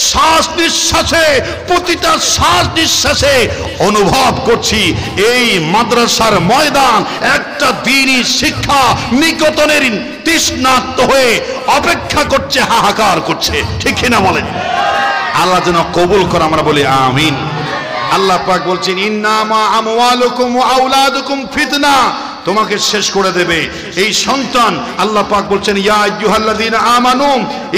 শ্বাস নিঃশ্বাসে, প্রতিটা শ্বাস নিঃশ্বাসে অনুভব করছি এই মাদ্রাসার ময়দান একটা দ্বীনি শিক্ষা নিকেতনের তৃষ্ণার্ত হয়ে অপেক্ষা করছে, হাহাকার করছে। ঠিক কিনা বলেন? আল্লাহ যেন কবুল করে, আমরা বলি আমিন। আল্লাহ পাক বলছেন ইন্নামা আমওয়ালুকুম ওয়া আওলাদুকুম ফিতনা, তোমাকে শেষ করে দেবে এই সন্তান। আল্লাহ পাক বলছেন ইয়া আইয়ুহাল্লাযীনা আমানু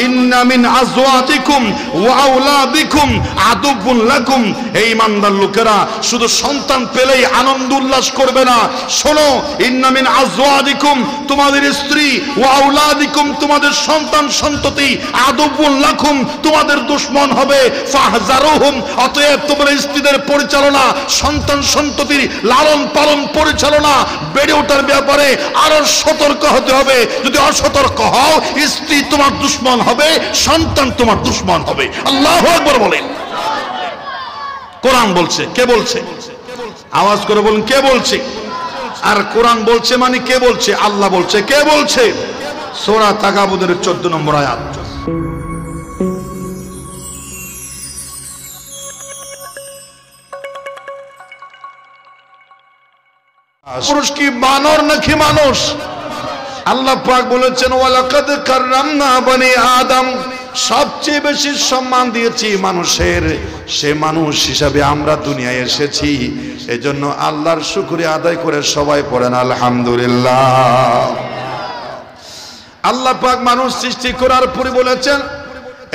ইন্না মিন আযওয়াজিকুম ওয়া আওলাদিকুম আদুবুন লাকুম। এই ইমানদার লোকেরা শুধু সন্তান পেলেই আনন্দ উল্লাস করবে না। শোনো, ইন্না মিন আযওয়াজিকুম, তোমাদের স্ত্রী, ওয়া আওলাদিকুম, তোমাদের সন্তান সন্ততি, আদুবুন লাকুম, তোমাদের দুশমন হবে। ফাহজারুহুম, অতএব তোমার স্ত্রীদের পরিচালনা, সন্তান সন্ততির লালন পালন পরিচালনা, বেড়ে ওঠার ব্যাপারে আরো সতর্ক হতে হবে। যদি অসতর্ক হও, স্ত্রী তোমার দুশমন হবে, সন্তান তোমার দুশমন হবে। আল্লাহু আকবার বলেন। কোরআন বলছে। কে বলছে? আওয়াজ করে বলুন, কে বলছে? আর কোরআন বলছে মানে কে বলছে? আল্লাহ বলছে। কে বলছে? সূরা তাগাবুনের 14 নম্বর আয়াত। পুরুষ কি বানর নাকি মানুষ? আল্লাহ পাক বলেছেন ওয়ালাকাদ কাররামনা বনি আদম, সবচেয়ে বেশি সম্মান দিয়েছি মানুষের। সে মানুষ হিসাবে আমরা দুনিয়ায় এসেছি। এজন্য আল্লাহর শুকরিয়া আদায় করে সবাই পড়েন আলহামদুলিল্লাহ। আল্লাহ পাক মানুষ সৃষ্টি করার পরে বলেছেন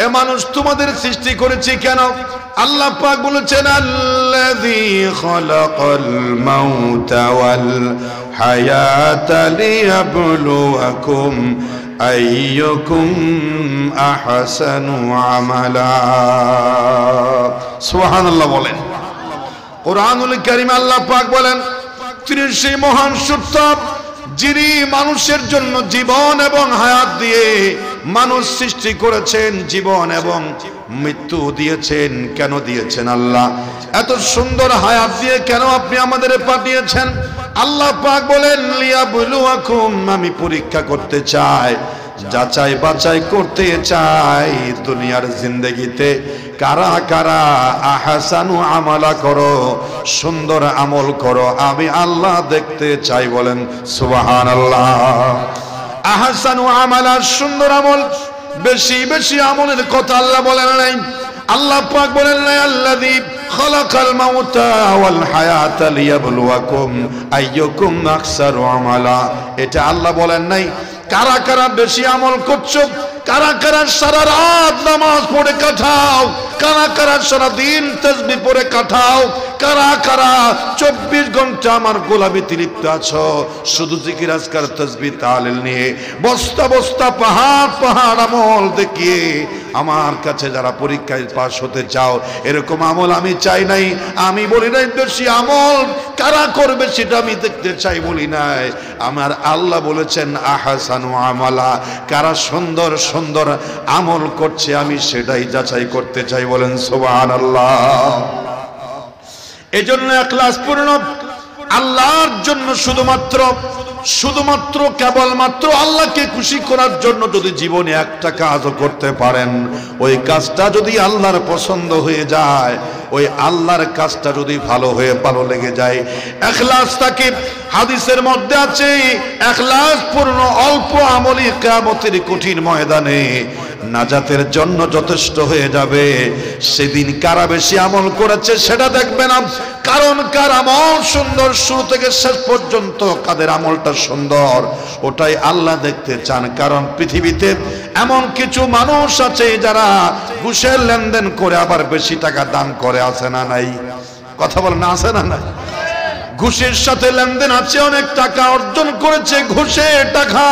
এ মানুষ তোমাদের সৃষ্টি করেছি কেন? আল্লাহ পাক বলেছেন আল্লাযী খালাকাল মাউতা ওয়াল হায়াতা লিয়াবলুয়াকুম আইয়ুকুম আহসানু আমালা। সুবহানাল্লাহ বলেন। কোরআনুল কারীমে আল্লাহ পাক বলেন তিনি সেই মহান সত্তা যিনি মানুষের জন্য জীবন এবং হায়াত দিয়ে মানুষ সৃষ্টি করেছেন, জীবন এবং মৃত্যু দিয়েছেন। কেন দিয়েছেন আল্লাহ? এত সুন্দর হায়াত দিয়ে কেন আপনি আমাদের পাঠিয়েছেন? আল্লাহ পাক বলেন লিয়াবলুয়াকুম, আমি পরীক্ষা করতে চাই, যাচাই বাছাই করতে চাই দুনিয়ার জিন্দেগিতে কারা কারা আহসানু আমালা করো, সুন্দর আমল করো, আমি আল্লাহ দেখতে চাই। বলেন সুবহানাল্লাহ। আহসানু আমালা, সুন্দর আমল, বেশি বেশি আমলের কথা আল্লাহ বলেন নাই। আল্লাহ পাক বলেন নাই আল্লাযী খালাকাল মাউতা ওয়াল হায়াতা লিয়াবলুয়াকুম আইয়ুকুম আকসারু আমালা। এটা আল্লাহ বলেন নাই কারা কারা বেশি আমল করছো, কারা কারা সারা রাত নামাজ পড়ে কাটাও, কারা কারা সারা দিন তাসবিহ পড়ে কাটাও, কারা কারা 24 ঘন্টা আমার গোলামিতে লিপ্ত আছো, শুধু জিকির আজকার তাসবিহ তাহলিল নিয়ে বস্তা বস্তা পাহাড় পাহাড় আমল দেখিয়ে আমার কাছে যারা পরীক্ষায় পাস হতে চাও, এরকম আমল আমি চাই নাই। আমি বলি নাই বেশি আমল কারা করবে সেটা আমি দেখতে চাই, বলি নাই। আমার আল্লাহ বলেছেন আহসানু আমালা, কারা সুন্দর সুন্দর আমল করছে আমি সেটাই যাচাই করতে চাই। বলেন সুবহানাল্লাহ। এজন্য ইখলাস পূর্ণ আল্লাহর জন্য, শুধুমাত্র কেবলমাত্র আল্লাহকে খুশি করার জন্য যদি জীবনে একটা কাজও করতে পারেন, ওই কাজটা যদি আল্লাহর পছন্দ হয়ে যায়, ওই আল্লাহর কাজটা যদি ভালো হয়ে ভালো লেগে যায়, ইখলাস থাকে। হাদিসের মধ্যে আছে ইখলাস পূর্ণ অল্প আমলই কিয়ামতের কঠিন ময়দানে নাজাতের জন্য যথেষ্ট হয়ে যাবে। সেদিন কারা বেশি আমল করেছে সেটা দেখবে না, কারণ কার আমল সুন্দর শুরু থেকে শেষ পর্যন্ত, কাদের আমলটা সুন্দর ওটাই আল্লাহ দেখতে চান। কারণ পৃথিবীতে এমন কিছু মানুষ আছে যারা ঘুষের লেনদেন করে আবার বেশি টাকা দান করে, আছে না নাই? কথা বলেন না, আছে না নাই? ঘুষের সাথে লেনদেন আছে, অনেক টাকা অর্জন করেছে ঘুষের টাকা,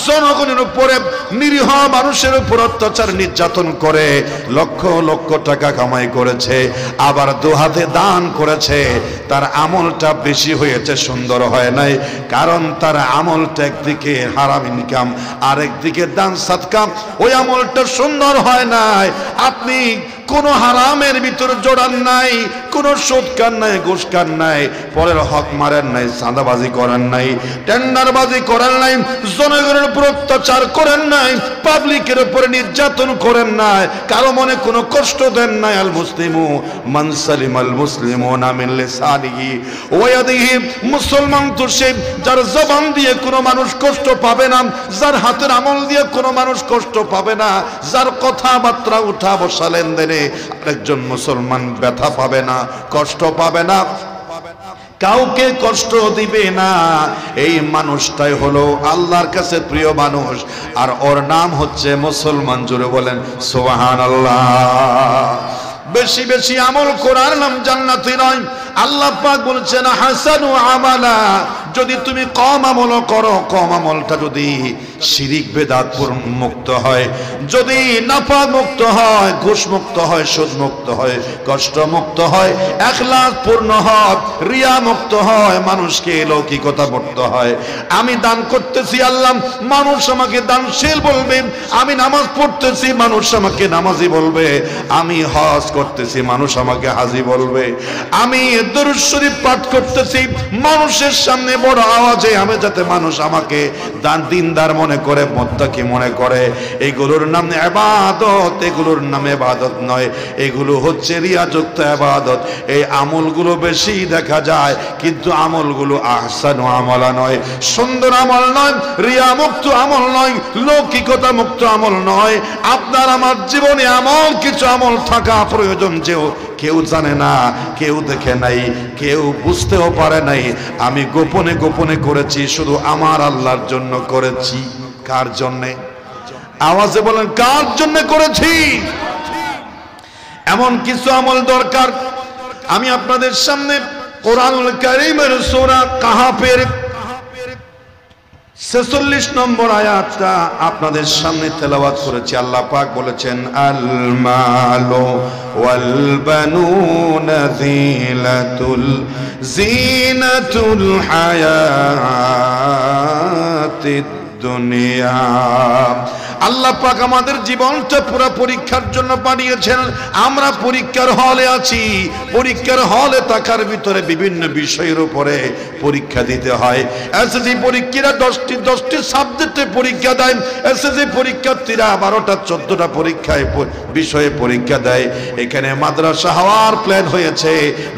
জনগণের উপরে নিরীহ মানুষের উপর অত্যাচার নির্যাতন করে লক্ষ লক্ষ টাকা কামাই করেছে, আবার দুহাতে দান করেছে। তার আমলটা বেশি হয়েছে, সুন্দর হয় নাই, কারণ তার আমলটা একদিকে হারাম ইনকাম, আরেকদিকে দান সাদকা, ওই আমলটা সুন্দর হয় নাই। আপনি কোন হারামের ভিতর জড়ান নাই, কোনো সুদ খান নাই, ঘুষ খান নাই, পরের হক মারেন নাই, চাঁদাবাজি করেন নাই, টেন্ডারবাজি করেন নাই, জনগণের উপর অত্যাচার করেন নাই, পাবলিকের উপরে নির্যাতন করেন নাই, কারো মনে কোনো কষ্ট দেন নাই। আল মুসলিমু মান সালিমাল মুসলিমুনা মিন লিসানিহি ওয়া ইয়াদিহি, মুসলমান তো সে যার জবান দিয়ে কোনো মানুষ কষ্ট পাবে না, যার হাতের আমল দিয়ে কোনো মানুষ কষ্ট পাবে না, যার কথাবার্তা উঠা বসা লেনদেনে আরেকজন মুসলমান ব্যথা পাবে না, কষ্ট পাবে না, কাউকে কষ্ট দিবে না। এই মানুষটাই হলো আল্লাহর কাছে প্রিয় মানুষ, আর ওর নাম হচ্ছে মুসলমান। জোরে বলেন সুবহানাল্লাহ। বেশি বেশি আমল করার নাম জান্নাতি নয়। আল্লাহ পাক বলেছেন হাসানু আমালা, যদি তুমি কম আমল করো, কম আমলটা যদি শিরিক বেদাত মুক্ত হয়, যদি নাফা মুক্ত হয়, ঘুষ মুক্ত হয়, সুদ মুক্ত হয়, কষ্ট মুক্ত হয়, ইখলাস পূর্ণ হয়, রিয়া মুক্ত হয়, মানুষকে লৌকিকতা মুক্ত হয়। আমি দান করতেছি আল্লাহ, মানুষ আমাকে দানশীল বলবে। আমি নামাজ পড়তেছি, মানুষ আমাকে নামাজি বলবে। আমি হজ করতেছি, মানুষ আমাকে হাজি বলবে। আমি দরুদ শরীফ পাঠ করতেছি, মানুষের সামনে বড় আওয়াজে, আমি যাতে মানুষ আমাকে দিনদার মনে করে, মুত্তাকি মনে করে। এগুলোর নাম ইবাদত, এগুলোর নাম ইবাদত নয়, এগুলো হচ্ছে রিয়াযুক্ত ইবাদত। এই আমলগুলো বেশি দেখা যায়, কিন্তু আমলগুলো আহসানু আমালা নয়, সুন্দর আমল নয়, রিয়া মুক্ত আমল নয়, লৌকিকতা মুক্ত আমল নয়। আপনার আমার জীবনে এমন কিছু আমল থাকা প্রয়োজন যে কেউ জানে না, কেউ দেখে নাই, কেউ বুঝতেও পারে নাই। আমি গোপনে গোপনে করেছি, শুধু আমার আল্লাহর জন্য করেছি। কার জন্যে? আওয়াজে বলেন, কার জন্য করেছি? এমন কিছু আমল দরকার। আমি আপনাদের সামনে কোরআনুল কারীমের সূরা কাহাফের 46 নম্বর আয়াতটা আপনাদের সামনে তেলাওয়াত করেছি। আল্লাহ পাক বলেছেন, আল মালু ওয়াল বানুনা জিনাতুল হায়াতিদ দুনিয়া। আল্লাহ পাক আমাদের জীবনটা পুরো পরীক্ষার জন্য পাঠিয়েছেন। আমরা পরীক্ষার হলে আছি। পরীক্ষার হলে থাকার ভিতরে বিভিন্ন বিষয়ের উপরে পরীক্ষা দিতে হয়। এসএসসি পরীক্ষারা 10টি সাবজেক্টে পরীক্ষা দেয়। এসএসসি পরীক্ষার্থীরা 12টা 14টা পরীক্ষায় বিষয়ে পরীক্ষা দেয়। এখানে মাদ্রাসা হওয়ার প্ল্যান হয়েছে।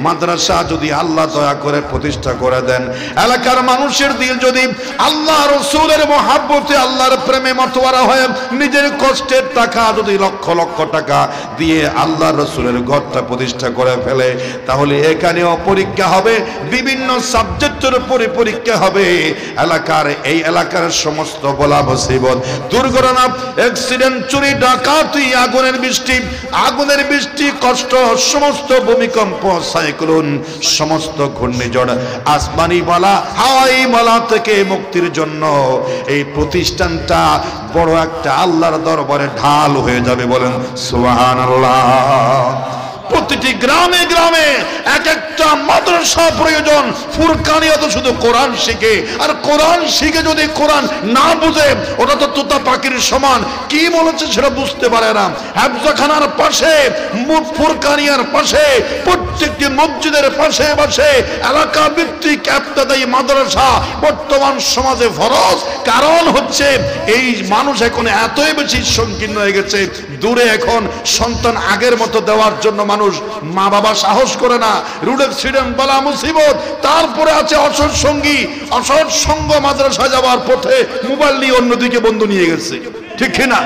মাদ্রাসা যদি আল্লাহ দয়া করে প্রতিষ্ঠা করে দেন, এলাকার মানুষের দিল যদি আল্লাহ রাসূলের মহব্বতে, আল্লাহর প্রেমে মতোয়ারা হয়, নিজের কষ্টের টাকা যদি লক্ষ লক্ষ টাকা দিয়ে আল্লাহ রাসূলের ঘরটা প্রতিষ্ঠা করে ফেলে, তাহলে এখানেও পরীক্ষা হবে, বিভিন্ন সাবজেক্টের উপরে পরীক্ষা হবে। এই এলাকার সমস্ত বলা মুসিবত, দুর্ঘটনা, অ্যাক্সিডেন্ট, চুরি, ডাকাতি, আগুনের বৃষ্টি, কষ্ট, সমস্ত ভূমিকম্প, সাইক্লোন, সমস্ত ঘূর্ণিঝড়, আসমানি বালা, হাওয়াই বালা থেকে মুক্তির জন্য এই প্রতিষ্ঠানটা বড় একটা আল্লাহর দরবারে ঢাল হয়ে যাবে। বলেন সুবহানাল্লাহ। প্রতিটি গ্রামে গ্রামে এক একটা মাদ্রাসা প্রয়োজন। ফুরকানিয়া তো শুধু কোরআন শিখে, আর কোরআন শিখে যদি কোরআন না বুঝে, ওটা তো তোতা পাখির সমান, কি বলেছে সেটা বুঝতে পারে না। হেফজখানার পাশে, ফুরকানিয়ার পাশে, প্রত্যেকটি মসজিদের পাশে পাশে এলাকা ভিত্তিক ইবতিদায়ী মাদ্রাসা বর্তমান সমাজে ফরজ। কারণ হচ্ছে এই মানুষ এখন এতই বেশি সংকীর্ণ হয়ে গেছে, দূরে এখন সন্তান আগের মতো দেওয়ার জন্য মানুষ, মা বাবা সাহস করে না। রোড অ্যাক্সিডেন্ট, বালা মুসিবত, তারপরে আছে অসৎ সঙ্গী, অসৎ সঙ্গ মাদ্রাসা যাওয়ার পথে মোবাইল নিয়ে অন্যদিকে বন্ধু নিয়ে গেছে, ঠিক কিনা?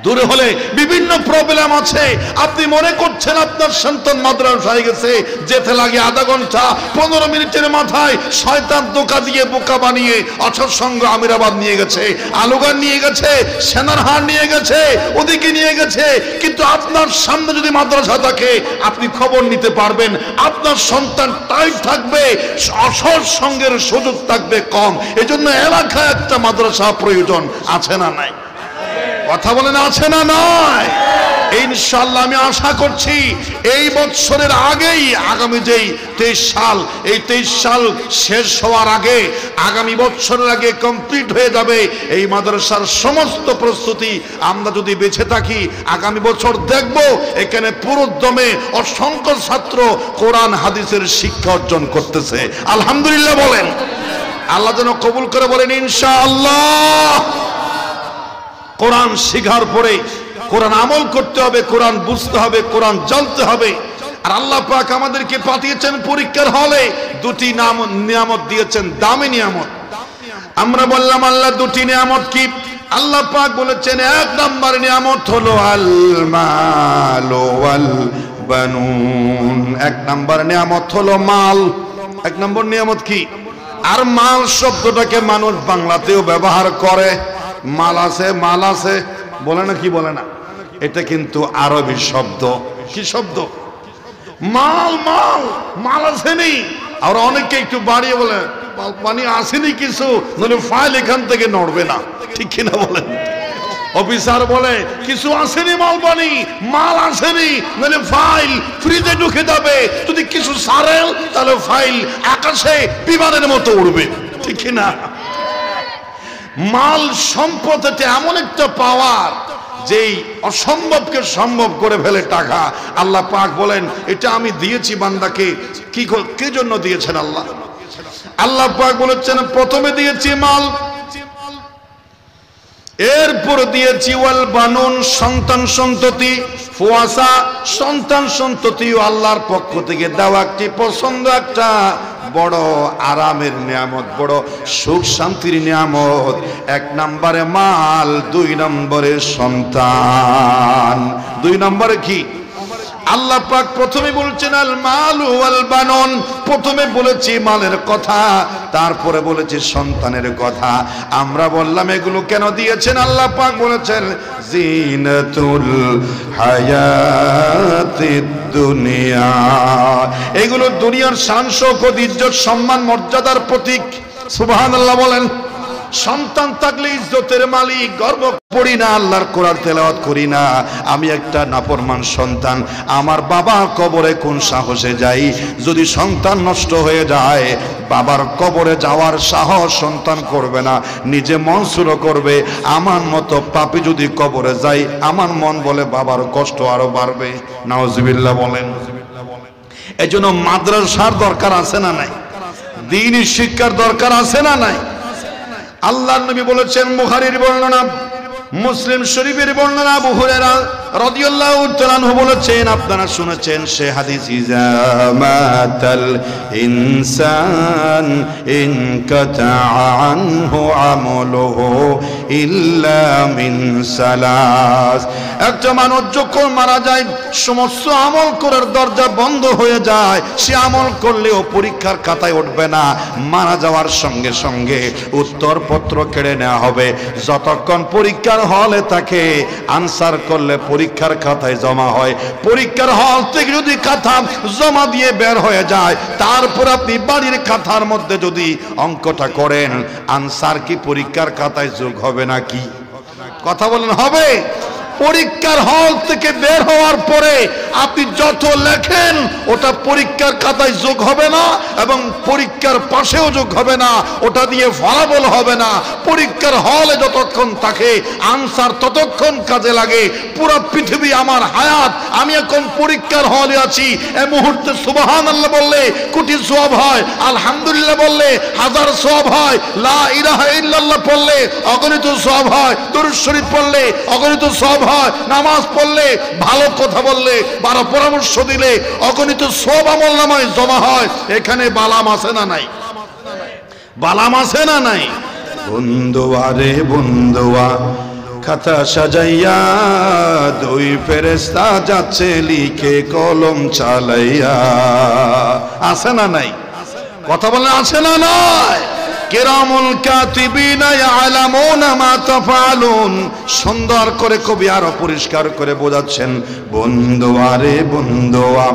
দূরে হলে বিভিন্ন প্রবলেম আছে। আপনি মনে করছেন আপনার সন্তান মাদ্রাসায় গেছে, যেতে লাগে আধা ঘন্টা, 15 মিনিটের মাথায় শয়তান ধোঁকা দিয়ে বোকা বানিয়ে অসৎ সঙ্গ আমিরাবাদ নিয়ে গেছে, আলুগান নিয়ে গেছে, সেনারহাট নিয়ে গেছে, ওদিকে নিয়ে গেছে। কিন্তু আপনার সামনে যদি মাদ্রাসা থাকে, আপনি খবর নিতে পারবেন। আপনার সন্তান টাইট থাকবে, অসৎ সঙ্গের সুযোগ থাকবে কম। এজন্য এলাকায় একটা মাদ্রাসা প্রয়োজন, আছে না নাই? কথা বলেন, আছে না নাই? এই ইনশাআল্লাহ আমি আশা করছি এই বছরের আগেই আগামী যেই 23 সাল, এই 23 সাল শেষ হওয়ার আগে আগামী বছরের আগে কমপ্লিট হয়ে যাবে এই মাদ্রাসার সমস্ত প্রস্তুতি। আমরা যদি বেঁচে থাকি আগামী বছর দেখব এখানে পুরোদমে অসংখ্য ছাত্র কোরআন হাদিসের শিক্ষা অর্জন করতেছে। আলহামদুলিল্লাহ বলেন। আল্লাহ যেন কবুল করে বলেন ইনশাআল্লাহ। কোরআন শেখার পরে কোরআন আমল করতে হবে, কোরআন বুঝতে হবে, কোরআন জানতে হবে। আর আল্লাহ পাক আমাদেরকে পাঠিয়েছেন পরীক্ষার হলে, দুটি নিয়ামত দিয়েছেন, দামি নিয়ামত। আমরা বললাম আল্লাহ দুটি নিয়ামত কি? আল্লাহ পাক বলেছেন এক নম্বর নিয়ামত হলো আল মাল ওয়াল বানুন। এক নম্বর নিয়ামত হলো মাল। এক নম্বর নিয়ামত কি? আর মাল শব্দটাকে মানুষ বাংলাতেও ব্যবহার করে। মাল আছে, মাল আছে বলে না, কি বলে না? এটা কিন্তু আরবি শব্দ। কি শব্দ? মাল। মাল মাল আসেনি। আর অনেকে একটু বাড়িয়ে বলে মাল পানি আসেনি কিছু, নইলে ফাইল এখান থেকে নড়বে না। ঠিক কিনা বলেন? অফিসার বলে কিছু আসেনি মাল পানি, মাল আসেনি নইলে ফাইল ফ্রিজে ঢুকে যাবে। যদি কিছু সারেল তাহলে ফাইল আকাশে বিমানের মতো উড়বে। ঠিক কিনা? মাল সম্পদ এটা এমন একটা পাওয়ার যেই অসম্ভবকে সম্ভব করে ফেলে টাকা। আল্লাহ পাক বলেন এটা আমি দিয়েছি বান্দাকে। কি জন্য দিয়েছেন আল্লাহ? আল্লাহ পাক বলেছেন প্রথমে দিয়েছি মাল, এরপর দিয়েছি ওয়াল বানুন, সন্তান সন্ততি। ফুয়াসা সন্তান সন্ততিও আল্লাহর পক্ষ থেকে দেওয়া একটি পছন্দ, একটা বড় আরামের নিয়ামত, বড় সুখ শান্তির নিয়ামত। এক নম্বরে মাল, দুই নম্বরে সন্তান। দুই নম্বরে কি? আল্লাহ পাক প্রথমে বলছেন আল মাল ওয়াল বানুন। প্রথমে বলেছি মালের কথা, তারপরে বলেছি সন্তানের কথা। আমরা বললাম এগুলো কেন দিয়েছেন? আল্লাহ পাক বলেছেন জিনাতুল হায়াতিদ দুনিয়া। এগুলো দুনিয়ার শান শৌকত, ইজ্জত, সম্মান, মর্যাদার প্রতীক। সুবহানাল্লাহ বলেন। সন্তান থাকলে ইজ্জতের মালিক, গর্ব পড়ি না, আল্লাহর কোরআন তেলাওয়াত করি না, আমি একটা নাফরমান সন্তান, আমার বাবা কবরে কোন সাহসে যাই? যদি সন্তান নষ্ট হয়ে যায়, বাবার কবরে যাওয়ার সাহস সন্তান করবে না, নিজে মন শুরু করবে। আমার মতো পাপী যদি কবরে যাই, আমার মন বলে বাবার কষ্ট আরো বাড়বে। নাউজুবিল্লাহ বলেন। এজন্য মাদ্রাসার দরকার আছে না নাই? দ্বীনি শিক্ষার দরকার আছে না নাই? আল্লাহর নবী বলেছেন, বুখারীর বর্ণনা, মুসলিম শরীফের বর্ণনা, আবু হুরায়রা রাদিয়াল্লাহু তাআলা আনহু বলেছেন, আপনারা শুনেছেন সে হাদিস, ইজা মাতাল ইনসান ইনকাতা আনহু আমলুহু ইল্লা মিন সালাস। একটা মানুষ যখন মারা যায়, সমস্ত আমল করার দরজা বন্ধ হয়ে যায়। সে আমল করলেও পরীক্ষার খাতায় উঠবে না। মারা যাওয়ার সঙ্গে সঙ্গে উত্তরপত্র কেড়ে নেওয়া হবে। যতক্ষণ পরীক্ষার হলে তাকে আনসার করলে পরীক্ষার খাতায় জমা হয়। পরীক্ষার হল থেকে যদি খাতা জমা দিয়ে বের হয়ে যায়, তারপর আপনি বাড়ির খাতার মধ্যে যদি অঙ্কটা করেন, আনসার কি পরীক্ষার খাতায় যোগ হবে নাকি? কথা বলেন, হবে? পরীক্ষার হল থেকে বের হওয়ার পরে আপনি যত লেখেন ওটা পরীক্ষার খাতায় যোগ হবে না, এবং পরীক্ষার পাশেও যোগ হবে না, ওটা দিয়ে ফলাফল হবে না। পরীক্ষার হলে যতক্ষণ থাকে আনসার ততক্ষণ কাজে লাগে। পুরো পৃথিবী আমার হায়াত, আমি এখন পরীক্ষার হলে আছি। এই মুহূর্তে সুবহানাল্লাহ বললে কোটি সওয়াব হয়, আলহামদুলিল্লাহ বললে হাজার সওয়াব হয়, লা ইলাহা ইল্লাল্লাহ পড়লে অগণিত সওয়াব হয়, দরুদ শরীফ পড়লে অগণিত সওয়াব হয়, নামাজ পড়লে, ভালো কথা বললে, ভালো পরামর্শ দিলে অগণিত সওয়াব আমলনামায় জমা হয়। এখানে বালাম আছে না নাই? বালাম আছে না নাই? বন্ধুয়া রে বন্ধুয়া, খাতা সাজাইয়া দুই ফেরেশতা যাচ্ছে লিখে কলম চালাইয়া। আছে না নাই? কথা বলেন, আছে না নাই? কিরামুল কাতিবিনা ইয়ালামুনা মা তাফআলুন। সুন্দর করে কবি আরো পরিষ্কার করে বোঝাচ্ছেন, বন্ধুয়া রে বন্ধুয়া,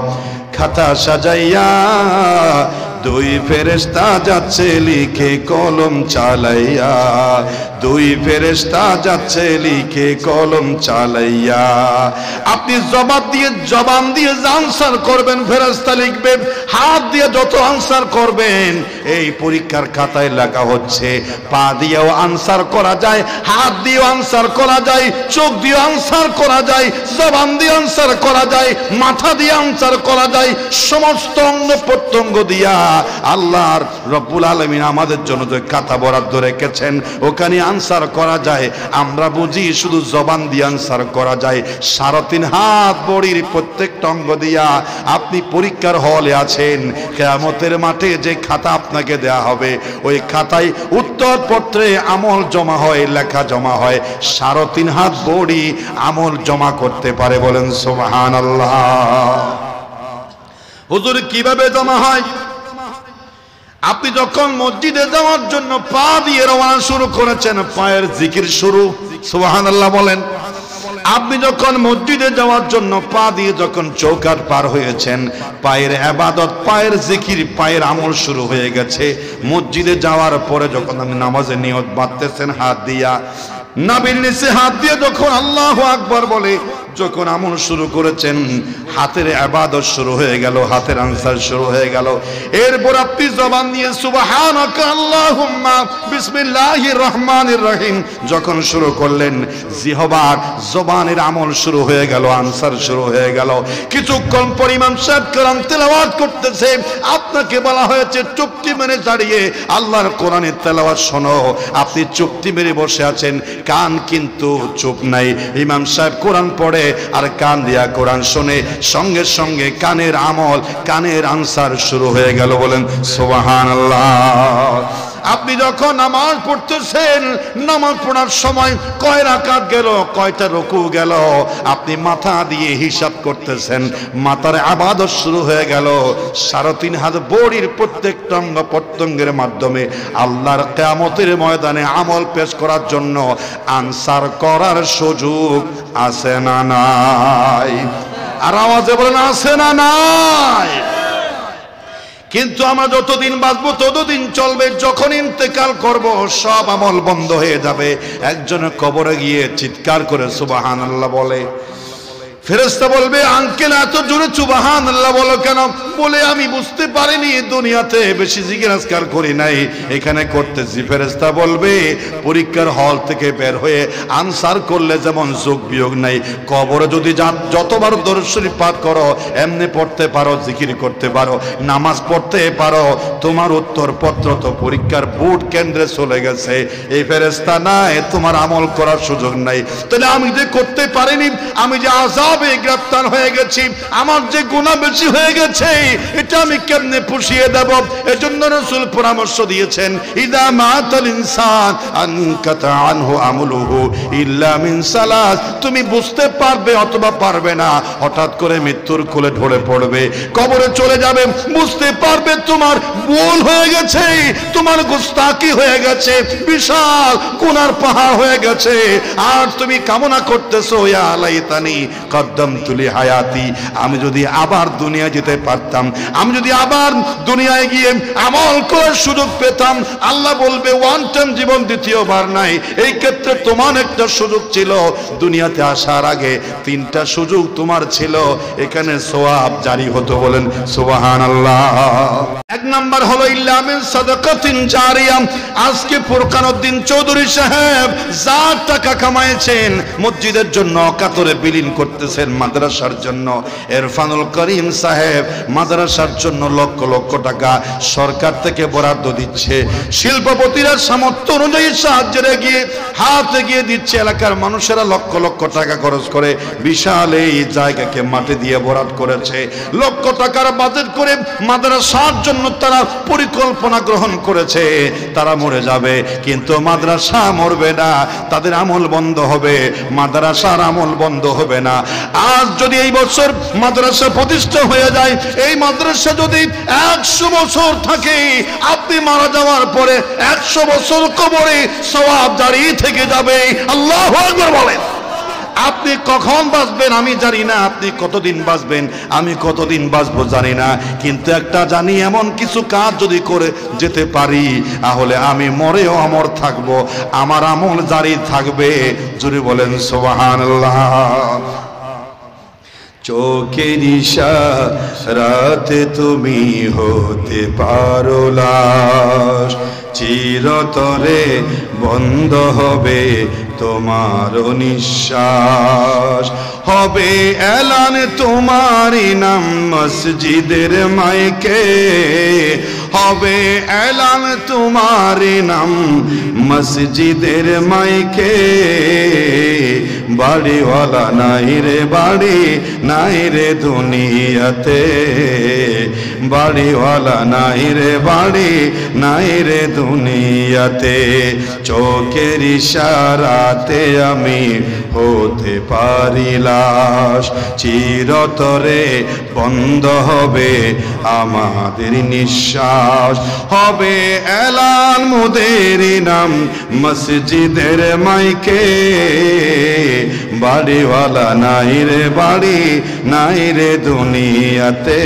খাতা সাজাইয়া দুই ফেরেশতা যাচ্ছে লিখে কলম চালাইয়া, দুই ফেরেশতা যাচ্ছে লিখে কলম চালাইয়া। আপনি জবান দিয়ে আনসার করবেন, ফেরেশতা লিখবে। হাত দিয়ে যত আনসার করবেন এই পরীক্ষার খাতায় লেখা হচ্ছে। পা দিয়েও আনসার করা যায়, হাত দিয়েও আনসার করা যায়, চোখ দিয়ে আনসার করা যায়, জবান দিয়ে আনসার করা যায়, মাথা দিয়ে আনসার করা যায়। সমস্ত অঙ্গ প্রত্যঙ্গ দিয়া আল্লাহর রব্বুল আলামিন আমাদের জন্য যে খাতা বরাদ্দ রেখেছেন ওখানে আনসার করা যায়। আমরা বুঝি শুধু জবান দিয়ে আনসার করা যায়। 3.5 হাত বডির প্রত্যেকটা অঙ্গ দিয়া আপনি পরীক্ষার হলে আছেন। কিয়ামতের মাঠে যে খাতা আপনাকে দেয়া হবে ওই খাতায় উত্তরপত্রে আমল জমা হয়, লেখা জমা হয়। 3.5 হাত বডি আমল জমা করতে পারে, বলেন সুবহানাল্লাহ। হুজুর কিভাবে জমা হয়? আপনি যখন মসজিদে যাওয়ার জন্য পা দিয়ে রওনা শুরু করেছেন, পায়ের জিকির শুরু, সুবহানাল্লাহ বলেন। আপনি যখন মসজিদে যাওয়ার জন্য পা দিয়ে যখন চৌকাঠ পার হয়েছেন, পায়ের ইবাদত, পায়ের জিকির, পায়ের আমল শুরু হয়ে গেছে। মসজিদে যাওয়ার পরে যখন আপনি নামাজে নিয়ত বাঁধতেছেন হাত দিয়া, নাভির নিচে হাত দিয়ে যখন আল্লাহু আকবার বলে যখন আমল শুরু করেছেন, হাতের ইবাদত শুরু হয়ে গেল, হাতের আনসার শুরু হয়ে গেল। এরপর আপনি জবান দিয়ে সুবহানাকা আল্লাহুম্মা বিসমিল্লাহির রহমানির রহিম যখন শুরু করলেন, জিহবার জবানের আমল শুরু হয়ে গেল, আনসার শুরু হয়ে গেল। কিছুক্ষণ পর ইমাম সাহেব কোরআন তেলাওয়াত করতেছে, আপনাকে বলা হয়েছে চুপটি মেরে দাঁড়িয়ে আল্লাহর কোরআনের তেলাওয়াত শোনো। আপনি চুপটি মেরে বসে আছেন, কান কিন্তু চুপ নাই। ইমাম সাহেব কোরআন পড়ে আর কান দিয়া কোরআন শুনে, সঙ্গে সঙ্গে কানের আমল, কানের আনসার শুরু হয়ে গেল, বলেন সুবহানাল্লাহ। আপনি যখন নামাজ পড়তেছেন, নামাজ পড়ার সময় কয় রাকাত গেল, কয়টা রুকু গেল, আপনি মাথা দিয়ে হিসাব করতেছেন, মাথার ইবাদত শুরু হয়ে গেল। 3.5 হাত বডির প্রত্যেকটা অঙ্গ প্রত্যঙ্গের মাধ্যমে আল্লাহর কিয়ামতের ময়দানে আমল পেশ করার জন্য আনসার করার সুযোগ আছে না নাই? আর আওয়াজে বলেন আছে না নাই? কিন্তু আমরা যতদিন বাঁচবো ততদিন চলবে। যখন ইন্তেকাল করব সব আমল বন্ধ হয়ে যাবে। একজন কবরে গিয়ে চিৎকার করে সুবহানাল্লাহ বলে, ফেরেশতা বলবে আঙ্কেল এত জোরে সুবহানাল্লাহ বলো কেন? বলে আমি বুঝতে পারিনি, দুনিয়াতে বেশি জিজ্ঞাসা করি নাই, এখানে করতেছি। ফেরেশতা বলবে পরীক্ষার হল থেকে বের হয়ে আনসার করলে যেমন যোগ বিয়োগ নাই, কবরে যদি যতবার দরুদ শরীফ পাঠ করো, এমনি পড়তে পারো, জিকির করতে পারো, নামাজ পড়তে পারো, তোমার উত্তরপত্র তো পরীক্ষার বোর্ড কেন্দ্রে চলে গেছে। এই ফেরেশতা নাই, তোমার আমল করার সুযোগ নাই। তাহলে আমি যে করতে পারিনি, আমি যে আযাব গ্রেফতার হয়ে গেছি, আমার যে গুনাহ বেশি হয়ে গেছে, এটা আমি কেমনে পুষিয়ে দেব? এজন্য রাসূল পরামর্শ দিয়েছেন, ইদা মাতাল ইনসান আনকাতা আনহু আমলুহু ইল্লা মিন সালাস। তুমি বুঝতে পারবে অথবা পারবে না, হঠাৎ করে মৃত্যুর কোলে ঢলে পড়বে, কবরে চলে যাবে, বুঝতে পারবে তোমার ভুল হয়ে গেছে, তোমার গুস্তাকি হয়ে গেছে, বিশাল গুনার পাহাড় হয়ে গেছে, আর তুমি কামনা করতেছো ইয়া লাইতানি কদ্দামতু লি হায়াতি, আমি যদি আবার দুনিয়া যেতে পারতাম, আমি যদি আবার দুনিয়ায় গিয়ে আমল করার সুযোগ পেতাম। আল্লাহ বলবে ওয়ান টাইম জীবন, দ্বিতীয়বার নাই। এই ক্ষেত্রে তোমার একটা সুযোগ ছিল, দুনিয়াতে আসার আগে 3টা সুযোগ তোমার ছিল, এখানে সওয়াব জারি হতো, বলেন সুবহানাল্লাহ। 1 নাম্বার হলো ইল্লা মিন সাদাকাতিন জারিয়া। আজকে ফুরকানউদ্দিন চৌধুরী সাহেব যা টাকা কামাইছেন মসজিদের জন্য অকাতরে বিলীন করতেছেন, মাদ্রাসার জন্য। ইরফানুল করিম সাহেব মাদ্রাসার জন্য লক্ষ লক্ষ টাকা সরকার থেকে বরাদ্দ দিচ্ছে। শিল্পপতিরা সামর্থ্য অনুযায়ী সাহায্যের গিয়ে হাত এগিয়ে দিচ্ছে। এলাকার মানুষেরা লক্ষ লক্ষ টাকা খরচ করে বিশাল এই জায়গাকে মাটি দিয়ে বরাদ্দ করেছে। লক্ষ টাকার বাজেট করে মাদ্রাসার জন্য তারা পরিকল্পনা গ্রহণ করেছে। তারা মরে যাবে কিন্তু মাদ্রাসা মরবে না, তাদের আমল বন্ধ হবে, মাদ্রাসার আমল বন্ধ হবে না। আজ যদি এই বছর মাদ্রাসা প্রতিষ্ঠা হয়ে যায়, এই মাদ্রাসা যদি 100 বছর থাকে, আপনি মারা যাওয়ার পরে 100 বছর কবরে সওয়াব জারি থেকে যাবে। আল্লাহু আকবার বলেন। আপনি কখন বাঁচবেন আমি জানি না, আপনি কতদিন বাঁচবেন আমি কতদিন বাঁচবো জানি না, কিন্তু একটা জানি, এমন কিছু কাজ যদি করে যেতে পারি তাহলে আমি মরেও অমর থাকবো, আমার আমল জারি থাকবে। জোরে বলেন সুবহানাল্লাহ। চোখের ইশারাতে তুমি হতে পারো লাশ, চিরতরে বন্ধ হবে তোমার নিঃশ্বাস, হবে এলান তোমারই নাম মসজিদের মাইকে, হবে এলান তোমারই নাম মসজিদের মাইকে। বাড়িওয়ালা নাই রে বাড়ি নাই রে দুনিয়াতে, বাড়িওয়ালা নাই রে বাড়ি নাই রে দুনিয়াতে। চোখের ইশারাতে আমি হতে পারি লাশ, চিরতরে বন্ধ হবে আমাদের নিঃশ্বাস, হবে এলান মোদের নাম মসজিদের মাইকে। বাড়িওয়ালা নাই রে বাড়ি নাই রে দুনিয়াতে,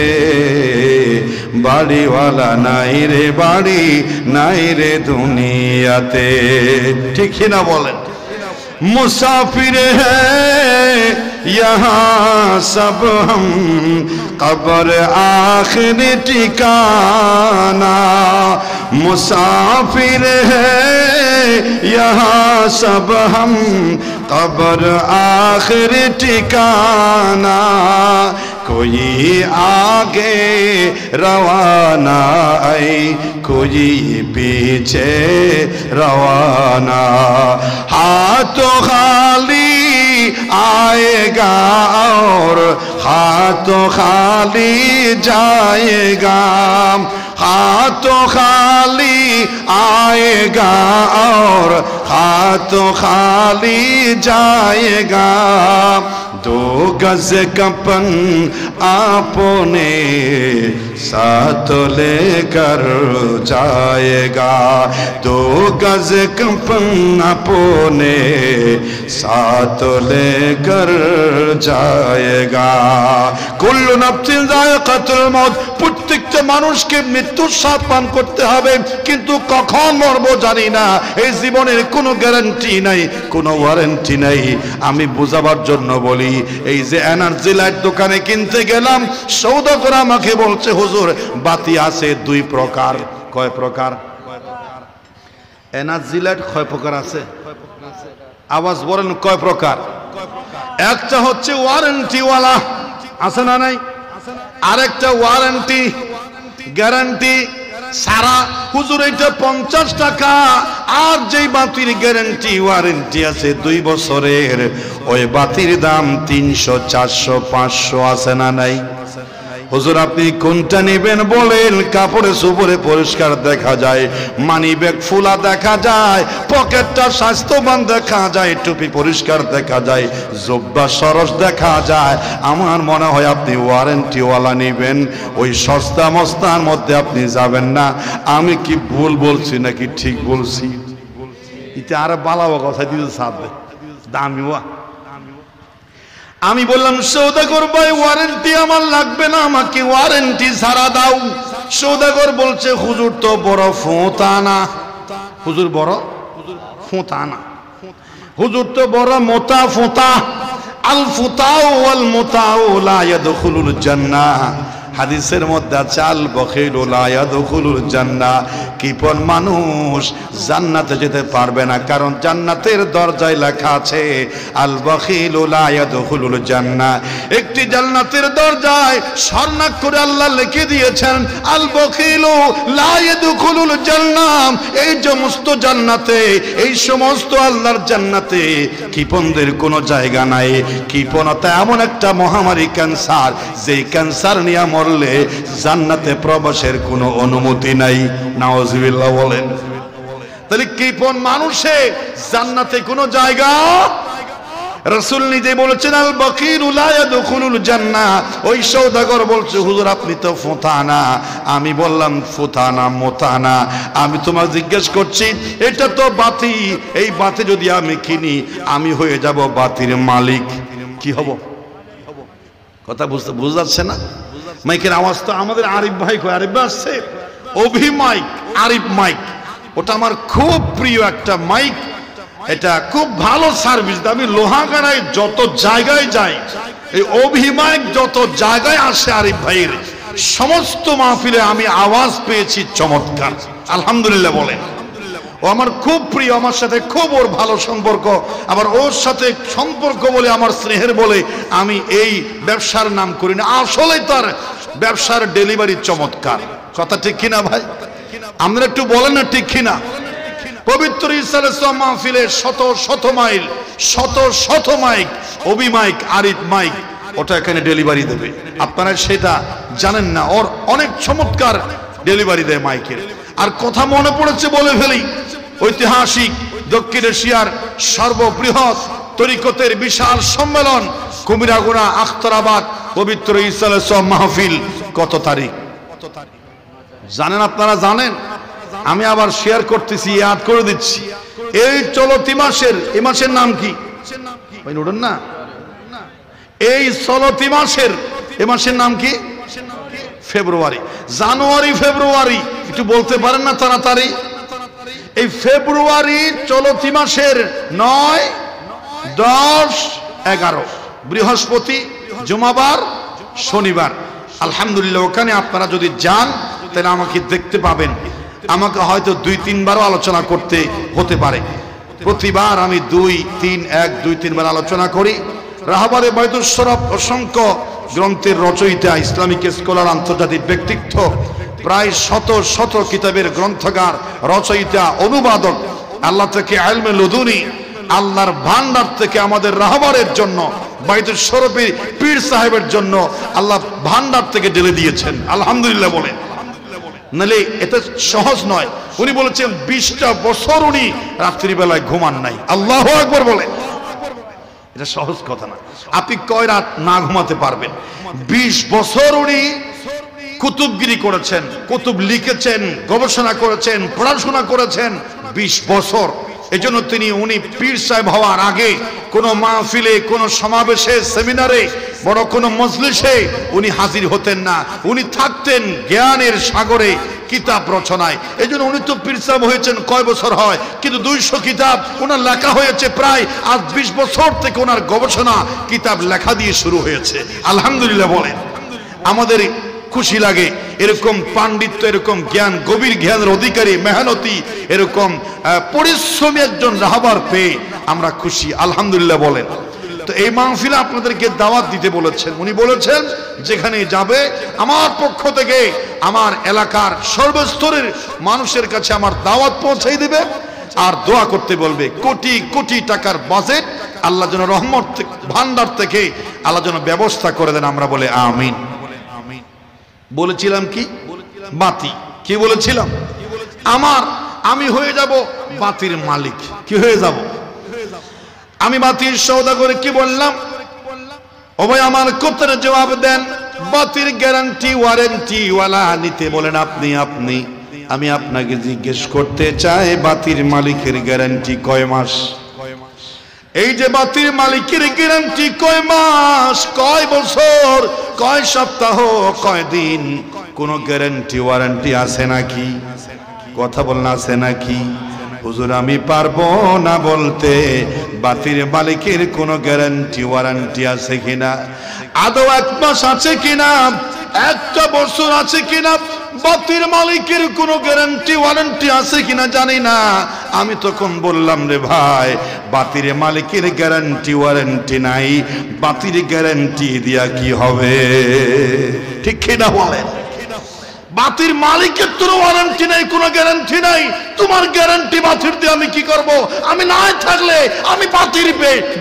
বাড়িওয়ালা নাই রে বাড়ি নাই রে দুনিয়াতে। ঠিক না বলেন? मुसाफिर है यहाँ सब हम, कब्र आखिर ठिकाना। मुसाफिर है यहाँ सब हम, कब्र आखिर ठिकाना। कोई आगे रवाना है कोई पीछे रवाना, हाथों खाली आएगा और हाथों खाली जाएगा, हाथों खाली आएगा और हाथों खाली जाएगा। दो गज कपन आपने साथ लेकर जाएगा, दो गज कपन आपने साथ लेकर जाएगा। कुल्लु नफ्सिन जायकातुल मौत, প্রত্যেকটা মানুষকে মৃত্যুর স্বাদ পান করতে হবে, কিন্তু কখন মরবো জানি না। এই জীবনের কোনো গ্যারান্টি নাই, কোনো ওয়ারেন্টি নাই। আমি বোঝাবার জন্য বলি, এই যে এনার্জি লাইট দোকানে কিনতে গেলাম, সৌদাগর আমাকে বলছে হুজুর বাতি আছে দুই প্রকার। কয় প্রকার? এনার্জি লাইট কয় প্রকার আছে? আওয়াজ বলেন কয় প্রকার? একটা হচ্ছে ওয়ারেন্টি ওয়ালা, আছে না নাই? আরেকটা ওয়ারেন্টি গ্যারান্টি সারা। হুজুর এটা 50 টাকা, আর যেই বাতির গ্যারান্টি ওয়ারেন্টি আছে 2 বছরের, ওই বাতির দাম 300 400 500, আছে না নাই? হুজুর আপনি কোনটা নেবেন বলেন? কাপড়ে সুপরে পরিষ্কার দেখা যায়, মানি ব্যাগ ফুলা দেখা যায়, পকেটটা স্বাস্থ্যবান দেখা যায়, টুপি পরিষ্কার দেখা যায়, জব্বা সরস দেখা যায়। আমার মনে হয় আপনি ওয়ারেন্টিওয়ালা নেবেন, ওই সস্তা মস্তার মধ্যে আপনি যাবেন না। আমি কি ভুল বলছি নাকি ঠিক বলছি? এটা আর বালাও কথা দিতে সাথে দামি ওয়া। আমি বললাম সৌদাগর ভাই ওয়ারেন্টি আমার লাগবে না, আমাকে ওয়ারেন্টি ছাড়া দাও। সৌদাগর বলছে হুজুর তো বড় ফোঁতানা, হুজুর বড় ফোঁতানা, হুজুর তো বড় মোটা ফোঁতা। আল ফুতাউ ওয়াল মুতাউ লা ইয়াদখুলুল জান্নাহ, হাদিসের মধ্যে আছে আল বখিলু লা ইয়াদখুলুল জান্নাহ, কৃপণ মানুষ জান্নাতে যেতে পারবে না, কারণ জান্নাতের দরজায় লেখা আছে আল বখিলু লা ইয়াদখুলুল জান্নাহ। একটি জান্নাতের দরজায় স্বর্ণাক্ষরে আল্লাহ লিখে দিয়েছেন আল বখিলু লা ইয়াদখুলুল জান্নাহ। এই সমস্ত জান্নাতে, এই সমস্ত আল্লাহর জান্নাতে কৃপণদের কোনো জায়গা নাই। কৃপণতা এমন একটা মহামারী ক্যান্সার, যেই ক্যান্সার নিয়ে মরলে জান্নাতে প্রবেশের কোনো অনুমতি নাই। নাউজুবিল্লাহ বলেন। তাহলে কৃপণ মানুষে জান্নাতে কোনো জায়গা রাসূল নিজে বলেছেন আল বাকিলু লা ইয়াদখুলুল জান্নাহ। ওই সওদাগর বলছে হুজুর আপনি তো ফোঁতানা। আমি বললাম ফোঁতানা মোতানা, আমি তোমাকে জিজ্ঞেস করছি এটা তো বাতি, এই বাতি যদি আমি কিনি আমি হয়ে যাব বাতির মালিক। কি হব? কথা বুঝতে যাচ্ছে না? মাইকের আওয়াজ তো আমাদের আরিফ ভাই কয়, আরিফ ভাই আসছে, অভি মাইক, আরিফ মাইক, ওটা আমার খুব প্রিয় একটা মাইক। এটা খুব ভালো সার্ভিস। আমি লোহাগাড়ায় যত জায়গায় যাই, এই অভিমাইক যত জায়গায় আসে আরিফ ভাইয়ের সমস্ত মাহফিলে আমি আওয়াজ পেয়েছি চমৎকার, আলহামদুলিল্লাহ বলেন। ও আমার খুব প্রিয়, আমার সাথে খুব ওর ভালো সম্পর্ক। আবার ওর সাথে সম্পর্ক বলে আমার স্নেহের বলে আমি এই ব্যবসার নাম করি না, আসলে তার ব্যবসার ডেলিভারি চমৎকার। কথা ঠিক কিনা ভাই? আপনারা একটু বলেন না ঠিক কিনা? পবিত্র ইসলাম মাহফিলে শত শত মাইল, শত শত মাইক, অবি মাইক, আরিফ মাইক, ওটা এখানে ডেলিভারি দেবে। আপনারা সেটা জানেন না, ওর অনেক চমৎকার ডেলিভারি দেয় মাইকের। আর কথা মনে পড়েছে বলে ফেলি, ঐতিহাসিক দক্ষিণ এশিয়ার সর্ববৃহৎ তরিকতের বিশাল সম্মেলন কুমিরাগুনা আখতারাবাদ পবিত্র ইসলাম মাহফিল কত তারিখ জানেন? আপনারা জানেন? আমি আবার শেয়ার করতেছি, ইয়াদ করে দিচ্ছি। এই চলতি মাসের, এই মাসের নাম কি ভাই? নোডেন না? এই চলতি মাসের, এই মাসের নাম কি? ফেব্রুয়ারি। জানুয়ারি ফেব্রুয়ারি একটু বলতে পারেন না তাড়াতাড়ি? এই ফেব্রুয়ারি চলতি মাসের 9, 10, 11 বৃহস্পতি, জুমাবার, শনিবার। আলহামদুলিল্লাহ ওখানে আপনারা যদি যান তাহলে আমাকে দেখতে পাবেন। আমাকে হয়তো 2-3 বারও আলোচনা করতে হতে পারে। প্রতিবার আমি 2-3 বার আলোচনা করি। রাহবারে বাইতুস শরফ অসংখ্য গ্রন্থের রচয়িতা, ইসলামিক স্কলার, আন্তর্জাতিক ব্যক্তিত্ব, প্রায় শত শত কিতাবের গ্রন্থকার, রচয়িতা, অনুবাদক, আল্লাহ থেকে ইলমে লদুনি, আল্লাহর ভান্ডার থেকে আমাদের রাহবারের জন্য, বাইতুস শরফের পীর সাহেবের জন্য আল্লাহ ভান্ডার থেকে ঢেলে দিয়েছেন, আলহামদুলিল্লাহ বলেন। নালে এটা সহজ নয়। উনি বলেছেন 20টা বছর উনি রাত্রিবেলায় ঘুমান নাই, আল্লাহু আকবার বলেন। এটা সহজ কথা না। আপনি কয় রাত না ঘুমাতে পারবেন? 20 বছর উনি কুতুবগিরি করেছেন, কুতুব লিখেছেন, গবেষণা করেছেন, পড়াশোনা করেছেন 20 বছর। এজন্য উনি পীর সাহেব হওয়ার আগে কোন মাহফিলে, কোন সমাবেশে, সেমিনারে, বড় কোন মজলিসে উনি হাজির হতেন না। উনি থাকতেন জ্ঞানের সাগরে, কিতাব রচনায়। এজন্য উনি তো পীর সাহেব হয়েছেন কয় বছর হয়, কিন্তু 200 কিতাব ওনার লেখা হয়েছে প্রায়। আজ 20 বছর থেকে ওনার গবেষণা কিতাব লেখা দিয়ে শুরু হয়েছে, আলহামদুলিল্লাহ বলেন। আমাদের খুশি লাগে এরকম পাণ্ডিত্য, এরকম জ্ঞান, গভীর জ্ঞানের অধিকারী, মেহনতি, এরকম পরিশ্রমী একজন রাহবার পেয়ে আমরা খুশি, আলহামদুলিল্লাহ বলেন। তো এই মাহফিলে আপনাদেরকে দাওয়াত দিতে বলেছেন। উনি বলেছেন যেখানে যাবে আমার পক্ষ থেকে আমার এলাকার সর্বস্তরের মানুষের কাছে আমার দাওয়াত পৌঁছাই দেবে আর দোয়া করতে বলবে। কোটি কোটি টাকার বাজেট আল্লাহ যেন রহমত ভান্ডার থেকে আল্লাহ যেন ব্যবস্থা করে দেন, আমরা বলে আমিন। বলেছিলাম কি? বাতি। কি বলেছিলাম? আমি হয়ে যাব বাতির মালিক। কি হয়ে যাব? আমি বাতির সওদা করে কি বললাম? ও ভাই আমার কথার জবাব দেন। বাতির গ্যারান্টি ওয়ারেন্টি ওয়ালা নিতে বলেন আপনি। আমি আপনাকে জিজ্ঞেস করতে চাই বাতির মালিকের গ্যারান্টি কয় মাস? এই যে বাতির মালিকের গ্যারান্টি কয় মাস, কয় বছর, কয় সপ্তাহ, কয় দিন? কোন গ্যারান্টি ওয়ারেন্টি আছে নাকি? কথা বলনা আছে নাকি? হুজুর আমি পারবো না বলতে বাতির মালিকের কোন গ্যারান্টি ওয়ারেন্টি আছে কিনা? আদৌ 1 মাস আছে কিনা? 1টা বছর আছে কিনা? বাতির মালিকের কোন গ্যারান্টি ওয়ারেন্টি আছে কিনা জানি না। আমি তখন বললাম রে ভাই, বাতির মালিকের গ্যারান্টি ওয়ারেন্টি নাই, বাতির গ্যারান্টি দিয়া কি হবে? ঠিক কিনা বলেন? বাতির মালিকের কোনো ওয়ারেন্টি নাই, কোনো গ্যারান্টি নাই। তোমার গ্যারান্টি বাতির দিয়ে আমি কি করব? আমি না থাকলে আমি বাতির